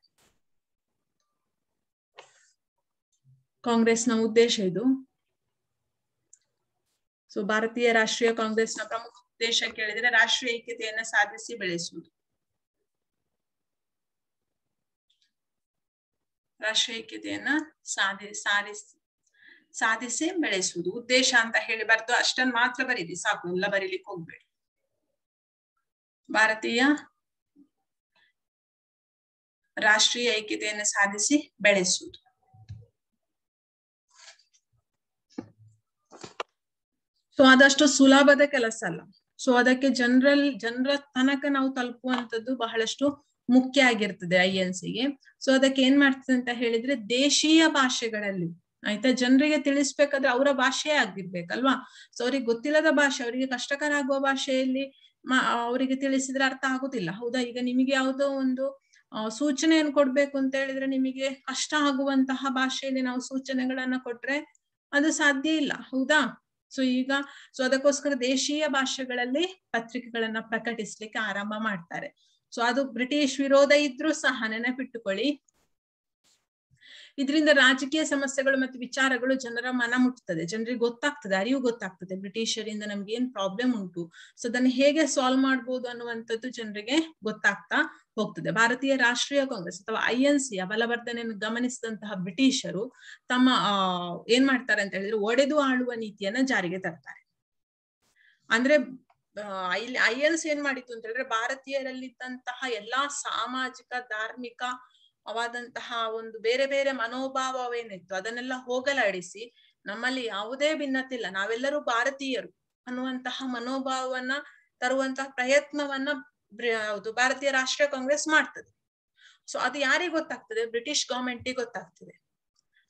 ಕಾಂಗ್ರೆಸ್ನ ಉದ್ದೇಶ ಇದು. ಸೊ ಭಾರತೀಯ ರಾಷ್ಟ್ರೀಯ ಕಾಂಗ್ರೆಸ್ನ ಪ್ರಮುಖ ಉದ್ದೇಶ ಕೇಳಿದ್ರೆ ರಾಷ್ಟ್ರೀಯ ಐಕ್ಯತೆಯನ್ನ ಸಾಧಿಸಿ ಬೆಳೆಸುವುದು. ರಾಷ್ಟ್ರೀಯ ಐಕ್ಯತೆಯನ್ನ ಸಾಧಿಸಿ ಬೆಳೆಸುವುದು ಉದ್ದೇಶ ಅಂತ ಹೇಳಿ ಬರ್ದು ಅಷ್ಟನ್ನು ಮಾತ್ರ ಬರೀರಿ ಸಾಕು, ಎಲ್ಲ ಬರೀಲಿಕ್ಕೆ ಹೋಗ್ಬೇಡಿ. ಭಾರತೀಯ ರಾಷ್ಟ್ರೀಯ ಐಕ್ಯತೆಯನ್ನು ಸಾಧಿಸಿ ಬೆಳೆಸುವುದು. ಸೊ ಅದಷ್ಟು ಸುಲಭದ ಕೆಲಸ ಅಲ್ಲ. ಸೊ ಅದಕ್ಕೆ ಜನರ ತನಕ ನಾವು ತಲುಪುವಂತದ್ದು ಬಹಳಷ್ಟು ಮುಖ್ಯ ಆಗಿರ್ತದೆ INCಗೆ. ಸೊ ಅದಕ್ಕೆ ಏನ್ ಮಾಡ್ತದೆ ಅಂತ ಹೇಳಿದ್ರೆ ದೇಶೀಯ ಭಾಷೆಗಳಲ್ಲಿ, ಆಯ್ತಾ, ಜನರಿಗೆ ತಿಳಿಸ್ಬೇಕಾದ್ರೆ ಅವರ ಭಾಷೆಯೇ ಆಗಿರ್ಬೇಕಲ್ವಾ. ಸೊ ಅವ್ರಿಗೆ ಗೊತ್ತಿಲ್ಲದ ಭಾಷೆ, ಅವರಿಗೆ ಕಷ್ಟಕರ ಆಗುವ ಭಾಷೆಯಲ್ಲಿ ಅವರಿಗೆ ತಿಳಿಸಿದ್ರೆ ಅರ್ಥ ಆಗುದಿಲ್ಲ, ಹೌದಾ. ಈಗ ನಿಮಗೆ ಯಾವುದೋ ಒಂದು ಸೂಚನೆಯನ್ನು ಕೊಡ್ಬೇಕು ಅಂತ ಹೇಳಿದ್ರೆ ನಿಮಗೆ ಕಷ್ಟ ಆಗುವಂತಹ ಭಾಷೆಯಲ್ಲಿ ನಾವು ಸೂಚನೆಗಳನ್ನ ಕೊಟ್ರೆ ಅದು ಸಾಧ್ಯ ಇಲ್ಲ, ಹೌದಾ. ಸೊ ಅದಕ್ಕೋಸ್ಕರ ದೇಶೀಯ ಭಾಷೆಗಳಲ್ಲಿ ಪತ್ರಿಕೆಗಳನ್ನ ಪ್ರಕಟಿಸ್ಲಿಕ್ಕೆ ಆರಂಭ ಮಾಡ್ತಾರೆ. ಸೊ ಅದು ಬ್ರಿಟಿಷ್ ವಿರೋಧ ಇದ್ರೂ ಸಹ ನೆನಪಿಟ್ಟುಕೊಳ್ಳಿ, ಇದರಿಂದ ರಾಜಕೀಯ ಸಮಸ್ಯೆಗಳು ಮತ್ತು ವಿಚಾರಗಳು ಜನರ ಮನ ಮುಟ್ತದೆ, ಜನರಿಗೆ ಗೊತ್ತಾಗ್ತದೆ, ಅರಿವು ಗೊತ್ತಾಗ್ತದೆ ಬ್ರಿಟಿಷರಿಂದ ನಮ್ಗೆ ಏನ್ ಪ್ರಾಬ್ಲಮ್ ಉಂಟು, ಸೊ ಅದನ್ನ ಹೇಗೆ ಸಾಲ್ವ್ ಮಾಡ್ಬೋದು ಅನ್ನುವಂಥದ್ದು ಜನರಿಗೆ ಗೊತ್ತಾಗ್ತಾ ಹೋಗ್ತದೆ. ಭಾರತೀಯ ರಾಷ್ಟ್ರೀಯ ಕಾಂಗ್ರೆಸ್ ಅಥವಾ INCಯ ಬಲವರ್ಧನೆಯನ್ನು ಗಮನಿಸಿದಂತಹ ಬ್ರಿಟಿಷರು ತಮ್ಮ ಏನ್ ಮಾಡ್ತಾರೆ ಅಂತ ಹೇಳಿದ್ರೆ ಒಡೆದು ಆಳುವ ನೀತಿಯನ್ನ ಜಾರಿಗೆ ತರ್ತಾರೆ. ಅಂದ್ರೆ INC ಏನ್ ಮಾಡಿತ್ತು ಅಂತ ಹೇಳಿದ್ರೆ ಭಾರತೀಯರಲ್ಲಿದ್ದಂತಹ ಎಲ್ಲಾ ಸಾಮಾಜಿಕ ಧಾರ್ಮಿಕವಾದಂತಹ ಒಂದು ಬೇರೆ ಬೇರೆ ಮನೋಭಾವವೇನಿತ್ತು ಅದನ್ನೆಲ್ಲ ಹೋಗಲಾಡಿಸಿ ನಮ್ಮಲ್ಲಿ ಯಾವುದೇ ಭಿನ್ನತೆ ಇಲ್ಲ, ನಾವೆಲ್ಲರೂ ಭಾರತೀಯರು ಅನ್ನುವಂತಹ ಮನೋಭಾವವನ್ನ ತರುವಂತಹ ಪ್ರಯತ್ನವನ್ನ ಭಾರತೀಯ ರಾಷ್ಟ್ರೀಯ ಕಾಂಗ್ರೆಸ್ ಮಾಡ್ತದೆ. ಸೊ ಅದು ಯಾರಿಗೆ ಗೊತ್ತಾಗ್ತದೆ? ಬ್ರಿಟಿಷ್ ಗವರ್ಮೆಂಟಿಗೆ ಗೊತ್ತಾಗ್ತದೆ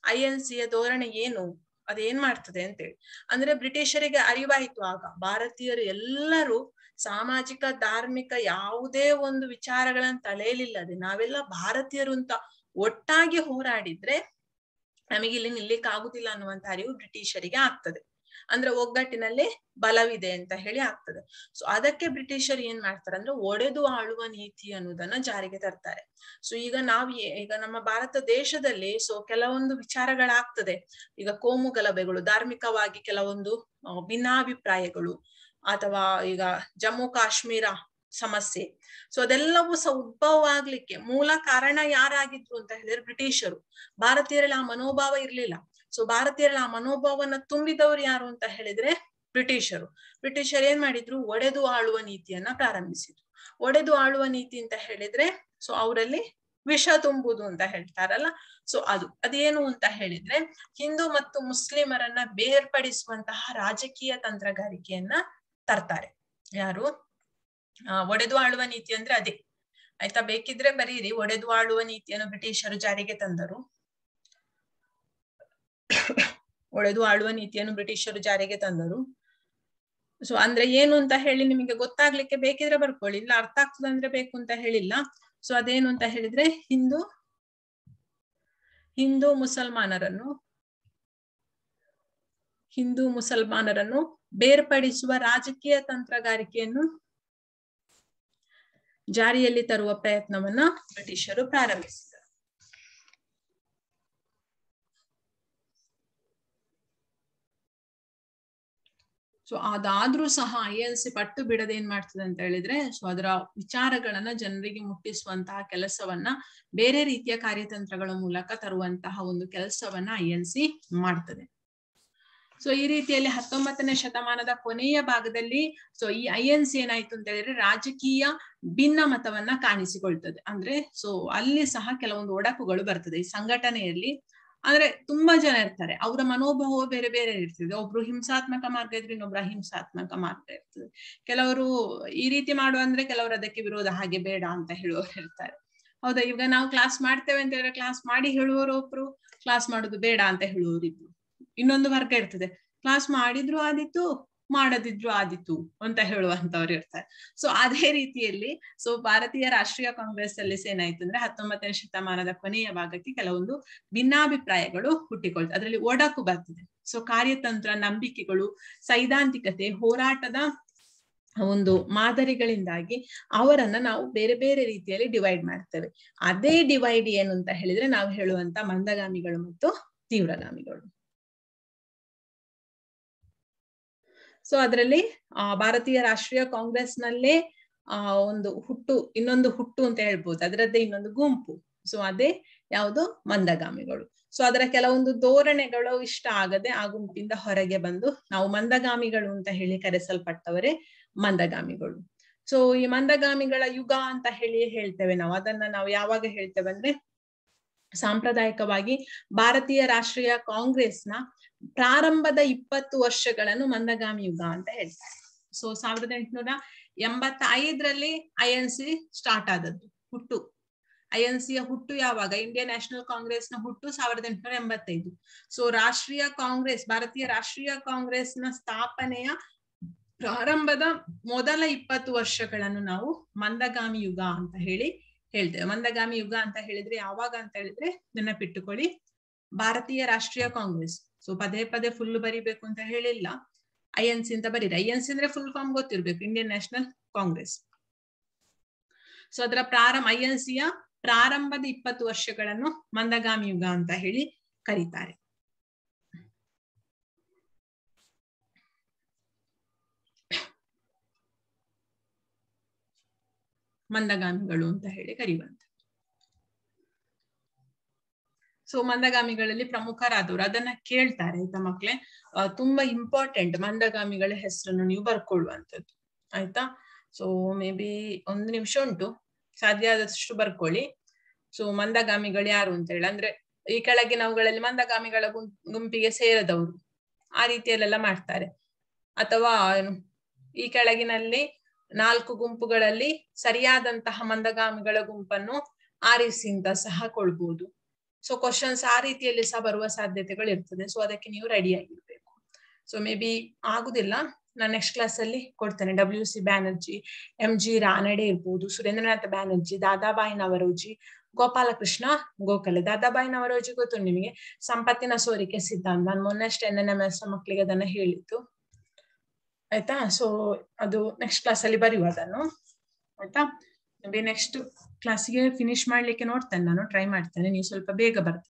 INCಯ ಧೋರಣೆ ಏನು, ಅದೇನ್ ಮಾಡ್ತದೆ ಅಂತೇಳಿ. ಅಂದ್ರೆ ಬ್ರಿಟಿಷರಿಗೆ ಅರಿವಾಯ್ತು ಆಗ ಭಾರತೀಯರು ಎಲ್ಲರೂ ಸಾಮಾಜಿಕ ಧಾರ್ಮಿಕ ಯಾವುದೇ ಒಂದು ವಿಚಾರಗಳನ್ನ ತಳೆಯಲಿಲ್ಲದೆ ನಾವೆಲ್ಲ ಭಾರತೀಯರು ಅಂತ ಒಟ್ಟಾಗಿ ಹೋರಾಡಿದ್ರೆ ನಮಗೆ ಇಲ್ಲಿ ನಿಲ್ಲಿಕ್ಕೆ ಆಗುದಿಲ್ಲ ಅನ್ನುವಂತ ಅರಿವು ಬ್ರಿಟಿಷರಿಗೆ ಆಗ್ತದೆ. ಅಂದ್ರೆ ಒಗ್ಗಟ್ಟಿನಲ್ಲಿ ಬಲವಿದೆ ಅಂತ ಹೇಳಿ ಆಗ್ತದೆ. ಸೊ ಅದಕ್ಕೆ ಬ್ರಿಟಿಷರು ಏನ್ ಮಾಡ್ತಾರೆ ಅಂದ್ರೆ ಒಡೆದು ಆಳುವ ನೀತಿ ಅನ್ನೋದನ್ನ ಜಾರಿಗೆ ತರ್ತಾರೆ. ಸೊ ಈಗ ನಮ್ಮ ಭಾರತ ದೇಶದಲ್ಲಿ ಸೊ ಕೆಲವೊಂದು ವಿಚಾರಗಳಾಗ್ತದೆ. ಈಗ ಕೋಮು ಗಲಭೆಗಳು, ಧಾರ್ಮಿಕವಾಗಿ ಕೆಲವೊಂದು ಭಿನ್ನಾಭಿಪ್ರಾಯಗಳು, ಅಥವಾ ಈಗ ಜಮ್ಮು ಕಾಶ್ಮೀರ ಸಮಸ್ಯೆ, ಸೊ ಅದೆಲ್ಲವೂ ಸಹ ಉದ್ಭವ ಆಗ್ಲಿಕ್ಕೆ ಮೂಲ ಕಾರಣ ಯಾರಾಗಿದ್ರು ಅಂತ ಹೇಳಿದ್ರೆ ಬ್ರಿಟಿಷರು. ಭಾರತೀಯರಲ್ಲಿ ಆ ಮನೋಭಾವ ಇರ್ಲಿಲ್ಲ. ಸೊ ಭಾರತೀಯರಲ್ಲಿ ಆ ಮನೋಭಾವನ ತುಂಬಿದವರು ಯಾರು ಅಂತ ಹೇಳಿದ್ರೆ ಬ್ರಿಟಿಷರು. ಬ್ರಿಟಿಷರು ಏನ್ ಮಾಡಿದ್ರು, ಒಡೆದು ಆಳುವ ನೀತಿಯನ್ನ ಪ್ರಾರಂಭಿಸಿದ್ರು. ಒಡೆದು ಆಳುವ ನೀತಿ ಅಂತ ಹೇಳಿದ್ರೆ ಸೊ ಅವರಲ್ಲಿ ವಿಷ ತುಂಬುದು ಅಂತ ಹೇಳ್ತಾರಲ್ಲ, ಸೊ ಅದೇನು ಅಂತ ಹೇಳಿದ್ರೆ ಹಿಂದೂ ಮತ್ತು ಮುಸ್ಲಿಮರನ್ನ ಬೇರ್ಪಡಿಸುವಂತಹ ರಾಜಕೀಯ ತಂತ್ರಗಾರಿಕೆಯನ್ನ ತರ್ತಾರೆ. ಯಾರು? ಒಡೆದು ಆಳುವ ನೀತಿ ಅಂದ್ರೆ ಅದೇ, ಆಯ್ತಾ. ಬೇಕಿದ್ರೆ ಬರೀರಿ, ಒಡೆದು ಆಳುವ ನೀತಿಯನ್ನು ಬ್ರಿಟಿಷರು ಜಾರಿಗೆ ತಂದರು. ಒಡೆದು ಆಳುವ ನೀತಿಯನ್ನು ಬ್ರಿಟಿಷರು ಜಾರಿಗೆ ತಂದರು. ಸೊ ಅಂದ್ರೆ ಏನು ಅಂತ ಹೇಳಿ ನಿಮಗೆ ಗೊತ್ತಾಗ್ಲಿಕ್ಕೆ ಬೇಕಿದ್ರೆ ಬರ್ಕೊಳ್ಳಿ, ಇಲ್ಲ ಅರ್ಥ ಆಗ್ತದೆ ಅಂದ್ರೆ ಬೇಕು ಅಂತ ಹೇಳಿಲ್ಲ. ಸೊ ಅದೇನು ಅಂತ ಹೇಳಿದ್ರೆ ಹಿಂದೂ ಮುಸಲ್ಮಾನರನ್ನು ಬೇರ್ಪಡಿಸುವ ರಾಜಕೀಯ ತಂತ್ರಗಾರಿಕೆಯನ್ನು ಜಾರಿಯಲ್ಲಿ ತರುವ ಪ್ರಯತ್ನವನ್ನ ಬ್ರಿಟಿಷರು ಪ್ರಾರಂಭಿಸಿದರು. ಸೊ ಅದಾದ್ರೂ ಸಹ INC ಪಟ್ಟು ಬಿಡದೆ ಏನ್ ಮಾಡ್ತದೆ ಅಂತ ಹೇಳಿದ್ರೆ ಸೊ ಅದರ ವಿಚಾರಗಳನ್ನ ಜನರಿಗೆ ಮುಟ್ಟಿಸುವಂತಹ ಕೆಲಸವನ್ನ ಬೇರೆ ರೀತಿಯ ಕಾರ್ಯತಂತ್ರಗಳ ಮೂಲಕ ತರುವಂತಹ ಒಂದು ಕೆಲಸವನ್ನ INC ಮಾಡ್ತದೆ. ಸೊ ಈ ರೀತಿಯಲ್ಲಿ 19ನೇ ಶತಮಾನದ ಕೊನೆಯ ಭಾಗದಲ್ಲಿ ಸೊ ಈ INC ಏನಾಯ್ತು ಅಂತ ಹೇಳಿದ್ರೆ ರಾಜಕೀಯ ಭಿನ್ನ ಮತವನ್ನ ಕಾಣಿಸಿಕೊಳ್ತದೆ. ಅಂದ್ರೆ ಸೊ ಅಲ್ಲಿ ಸಹ ಕೆಲವೊಂದು ಒಡಕುಗಳು ಬರ್ತದೆ ಈ ಸಂಘಟನೆಯಲ್ಲಿ. ಅಂದ್ರೆ ತುಂಬಾ ಜನ ಇರ್ತಾರೆ, ಅವರ ಮನೋಭಾವ ಬೇರೆ ಬೇರೆ ಇರ್ತದೆ. ಒಬ್ರು ಹಿಂಸಾತ್ಮಕ ಮಾರ್ಗ ಇದ್ರೆ ಇನ್ನೊಬ್ರು ಅಹಿಂಸಾತ್ಮಕ ಮಾರ್ಗ ಇರ್ತದೆ. ಕೆಲವರು ಈ ರೀತಿ ಮಾಡುವ ಅಂದ್ರೆ ಕೆಲವರು ಅದಕ್ಕೆ ವಿರೋಧ, ಹಾಗೆ ಬೇಡ ಅಂತ ಹೇಳುವವರು ಇರ್ತಾರೆ. ಹೌದಾ, ಈಗ ನಾವು ಕ್ಲಾಸ್ ಮಾಡ್ತೇವೆ ಅಂತ ಹೇಳಿದ್ರೆ ಕ್ಲಾಸ್ ಮಾಡಿ ಹೇಳುವವರು ಒಬ್ರು, ಕ್ಲಾಸ್ ಮಾಡುದು ಬೇಡ ಅಂತ ಹೇಳುವವರು ಇಬ್ರು. ಇನ್ನೊಂದು ವರ್ಗ ಇರ್ತದೆ, ಕ್ಲಾಸ್ ಮಾಡಿದ್ರು ಆದಿತ್ತು ಮಾಡದಿದ್ರು ಆದಿತ್ತು ಅಂತ ಹೇಳುವಂತವ್ರು ಇರ್ತಾರೆ. ಸೊ ಅದೇ ರೀತಿಯಲ್ಲಿ ಭಾರತೀಯ ರಾಷ್ಟ್ರೀಯ ಕಾಂಗ್ರೆಸ್ ಅಲ್ಲಿ ಏನಾಯ್ತು ಅಂದ್ರೆ 19ನೇ ಶತಮಾನದ ಕೊನೆಯ ಭಾಗಕ್ಕೆ ಕೆಲವೊಂದು ಭಿನ್ನಾಭಿಪ್ರಾಯಗಳು ಹುಟ್ಟಿಕೊಳ್ತದೆ, ಅದರಲ್ಲಿ ಒಡಕು ಬರ್ತದೆ. ಸೊ ಕಾರ್ಯತಂತ್ರ, ನಂಬಿಕೆಗಳು, ಸೈದ್ಧಾಂತಿಕತೆ, ಹೋರಾಟದ ಒಂದು ಮಾದರಿಗಳಿಂದಾಗಿ ಅವರನ್ನ ನಾವು ಬೇರೆ ಬೇರೆ ರೀತಿಯಲ್ಲಿ ಡಿವೈಡ್ ಮಾಡ್ತೇವೆ. ಅದೇ ಡಿವೈಡ್ ಏನು ಅಂತ ಹೇಳಿದ್ರೆ ನಾವು ಹೇಳುವಂತ ಮಂದಗಾಮಿಗಳು ಮತ್ತು ತೀವ್ರಗಾಮಿಗಳು. ಸೊ ಅದರಲ್ಲಿ ಭಾರತೀಯ ರಾಷ್ಟ್ರೀಯ ಕಾಂಗ್ರೆಸ್ ನಲ್ಲೇ ಒಂದು ಹುಟ್ಟು, ಇನ್ನೊಂದು ಹುಟ್ಟು ಅಂತ ಹೇಳ್ಬೋದು, ಅದರದ್ದೇ ಇನ್ನೊಂದು ಗುಂಪು. ಸೊ ಅದೇ ಯಾವುದು, ಮಂದಗಾಮಿಗಳು. ಸೊ ಅದರ ಕೆಲವೊಂದು ಧೋರಣೆಗಳು ಇಷ್ಟ ಆಗದೆ ಆ ಗುಂಪಿಂದ ಹೊರಗೆ ಬಂದು ನಾವು ಮಂದಗಾಮಿಗಳು ಅಂತ ಹೇಳಿ ಕರೆಸಲ್ಪಟ್ಟವರೇ ಮಂದಗಾಮಿಗಳು. ಸೊ ಈ ಮಂದಗಾಮಿಗಳ ಯುಗ ಅಂತ ಹೇಳಿ ಹೇಳ್ತೇವೆ ನಾವು. ಅದನ್ನ ನಾವು ಯಾವಾಗ ಹೇಳ್ತೇವೆ ಅಂದ್ರೆ ಸಾಂಪ್ರದಾಯಿಕವಾಗಿ ಭಾರತೀಯ ರಾಷ್ಟ್ರೀಯ ಕಾಂಗ್ರೆಸ್ನ ಪ್ರಾರಂಭದ 20 ವರ್ಷಗಳನ್ನು ಮಂದಗಾಮಿ ಯುಗ ಅಂತ ಹೇಳ್ತಾರೆ. ಸೊ 1885ರಲ್ಲಿ INC ಸ್ಟಾರ್ಟ್ ಆದದ್ದು, ಹುಟ್ಟು. INCಯ ಹುಟ್ಟು ಯಾವಾಗ, ಇಂಡಿಯನ್ ನ್ಯಾಷನಲ್ ಕಾಂಗ್ರೆಸ್ ನ ಹುಟ್ಟು 1885. ಸೊ ರಾಷ್ಟ್ರೀಯ ಕಾಂಗ್ರೆಸ್, ಭಾರತೀಯ ರಾಷ್ಟ್ರೀಯ ಕಾಂಗ್ರೆಸ್ನ ಸ್ಥಾಪನೆಯ ಪ್ರಾರಂಭದ ಮೊದಲ 20 ವರ್ಷಗಳನ್ನು ನಾವು ಮಂದಗಾಮಿ ಯುಗ ಅಂತ ಹೇಳಿ ಹೇಳ್ತೇವೆ. ಮಂದಗಾಮಿ ಯುಗ ಅಂತ ಹೇಳಿದ್ರೆ ಯಾವಾಗ ಅಂತ ಹೇಳಿದ್ರೆ ನೆನಪಿಟ್ಟುಕೊಳ್ಳಿ, ಭಾರತೀಯ ರಾಷ್ಟ್ರೀಯ ಕಾಂಗ್ರೆಸ್. ಸೊ ಪದೇ ಪದೇ ಫುಲ್ ಬರಿಬೇಕು ಅಂತ ಹೇಳಿಲ್ಲ, INC ಅಂತ ಬರೀರಿ. INC ಅಂದ್ರೆ ಫುಲ್ ಫಾರ್ಮ್ ಗೊತ್ತಿರ್ಬೇಕು, ಇಂಡಿಯನ್ ನ್ಯಾಷನಲ್ ಕಾಂಗ್ರೆಸ್. ಸೊ ಅದರ INCಯ ಪ್ರಾರಂಭದ 20 ವರ್ಷಗಳನ್ನು ಮಂದಗಾಮಿ ಯುಗ ಅಂತ ಹೇಳಿ ಕರೀತಾರೆ. ಮಂದಗಾಮಿಗಳು ಅಂತ ಹೇಳಿ ಕರೆಯುವಂತ. ಸೊ ಮಂದಗಾಮಿಗಳಲ್ಲಿ ಪ್ರಮುಖರಾದವರು, ಅದನ್ನ ಕೇಳ್ತಾರೆ ಆಯ್ತಾ ಮಕ್ಳೇ, ತುಂಬಾ ಇಂಪಾರ್ಟೆಂಟ್ ಮಂದಗಾಮಿಗಳ ಹೆಸರನ್ನು ನೀವು ಬರ್ಕೊಳ್ಳುವಂಥದ್ದು ಆಯ್ತಾ. ಸೊ ಮೇ ಬಿ 1 ನಿಮಿಷ ಉಂಟು, ಸಾಧ್ಯ ಆದಷ್ಟು ಬರ್ಕೊಳ್ಳಿ. ಸೊ ಮಂದಗಾಮಿಗಳು ಯಾರು ಅಂತ ಹೇಳಿ, ಅಂದ್ರೆ ಈ ಕೆಳಗಿನವುಗಳಲ್ಲಿ ಮಂದಗಾಮಿಗಳ ಗುಂಪಿಗೆ ಸೇರದವರು ಆ ರೀತಿಯಲ್ಲೆಲ್ಲ ಮಾಡ್ತಾರೆ. ಅಥವಾ ಈ ಕೆಳಗಿನಲ್ಲಿ 4 ಗುಂಪುಗಳಲ್ಲಿ ಸರಿಯಾದಂತಹ ಮಂದಗಾಮಿಗಳ ಗುಂಪನ್ನು ಆರಿಸಿ ಅಂತ ಸಹ ಕೊಳ್ಬಹುದು. ಸೊ ಕ್ವಶನ್ಸ್ ಆ ರೀತಿಯಲ್ಲಿ ಸಹ ಬರುವ ಸಾಧ್ಯತೆಗಳು ಇರ್ತದೆ. ಸೊ ಅದಕ್ಕೆ ನೀವು ರೆಡಿ ಆಗಿರ್ಬೇಕು. ಸೊ ಮೇ ಬಿ ಆಗುದಿಲ್ಲ, ನಾನು ನೆಕ್ಸ್ಟ್ ಕ್ಲಾಸ್ ಅಲ್ಲಿ ಕೊಡ್ತೇನೆ. WC ಬ್ಯಾನರ್ಜಿ, MG ರಾನಡೆ ಇರ್ಬೋದು, ಸುರೇಂದ್ರನಾಥ ಬ್ಯಾನರ್ಜಿ, ದಾದಾಬಾಯಿ ನವರೋಜಿ, ಗೋಪಾಲಕೃಷ್ಣ ಗೋಖಲೆ. ದಾದಾಬಾಯಿ ನವರೋಜಿ ಗೊತ್ತು ನಿಮಗೆ, ಸಂಪತ್ತಿನ ಸೋರಿಕೆ ಸಿದ್ಧಾಂತ. ನಾನು ಮೊನ್ನೆಷ್ಟು NNMS ಮಕ್ಕಳಿಗೆ ಅದನ್ನ ಹೇಳಿತ್ತು ಆಯ್ತಾ. ಸೊ ಅದು ನೆಕ್ಸ್ಟ್ ಕ್ಲಾಸ್ ಅಲ್ಲಿ ಬರೆಯುವ ಅದನ್ನು ಆಯ್ತಾ. ನೆಕ್ಸ್ಟ್ ಕ್ಲಾಸ್ಗೆ ಫಿನಿಶ್ ಮಾಡ್ಲಿಕ್ಕೆ ನೋಡ್ತೇನೆ, ನಾನು ಟ್ರೈ ಮಾಡ್ತೇನೆ. ನೀವು ಸ್ವಲ್ಪ ಬೇಗ ಬರ್ತೀನಿ.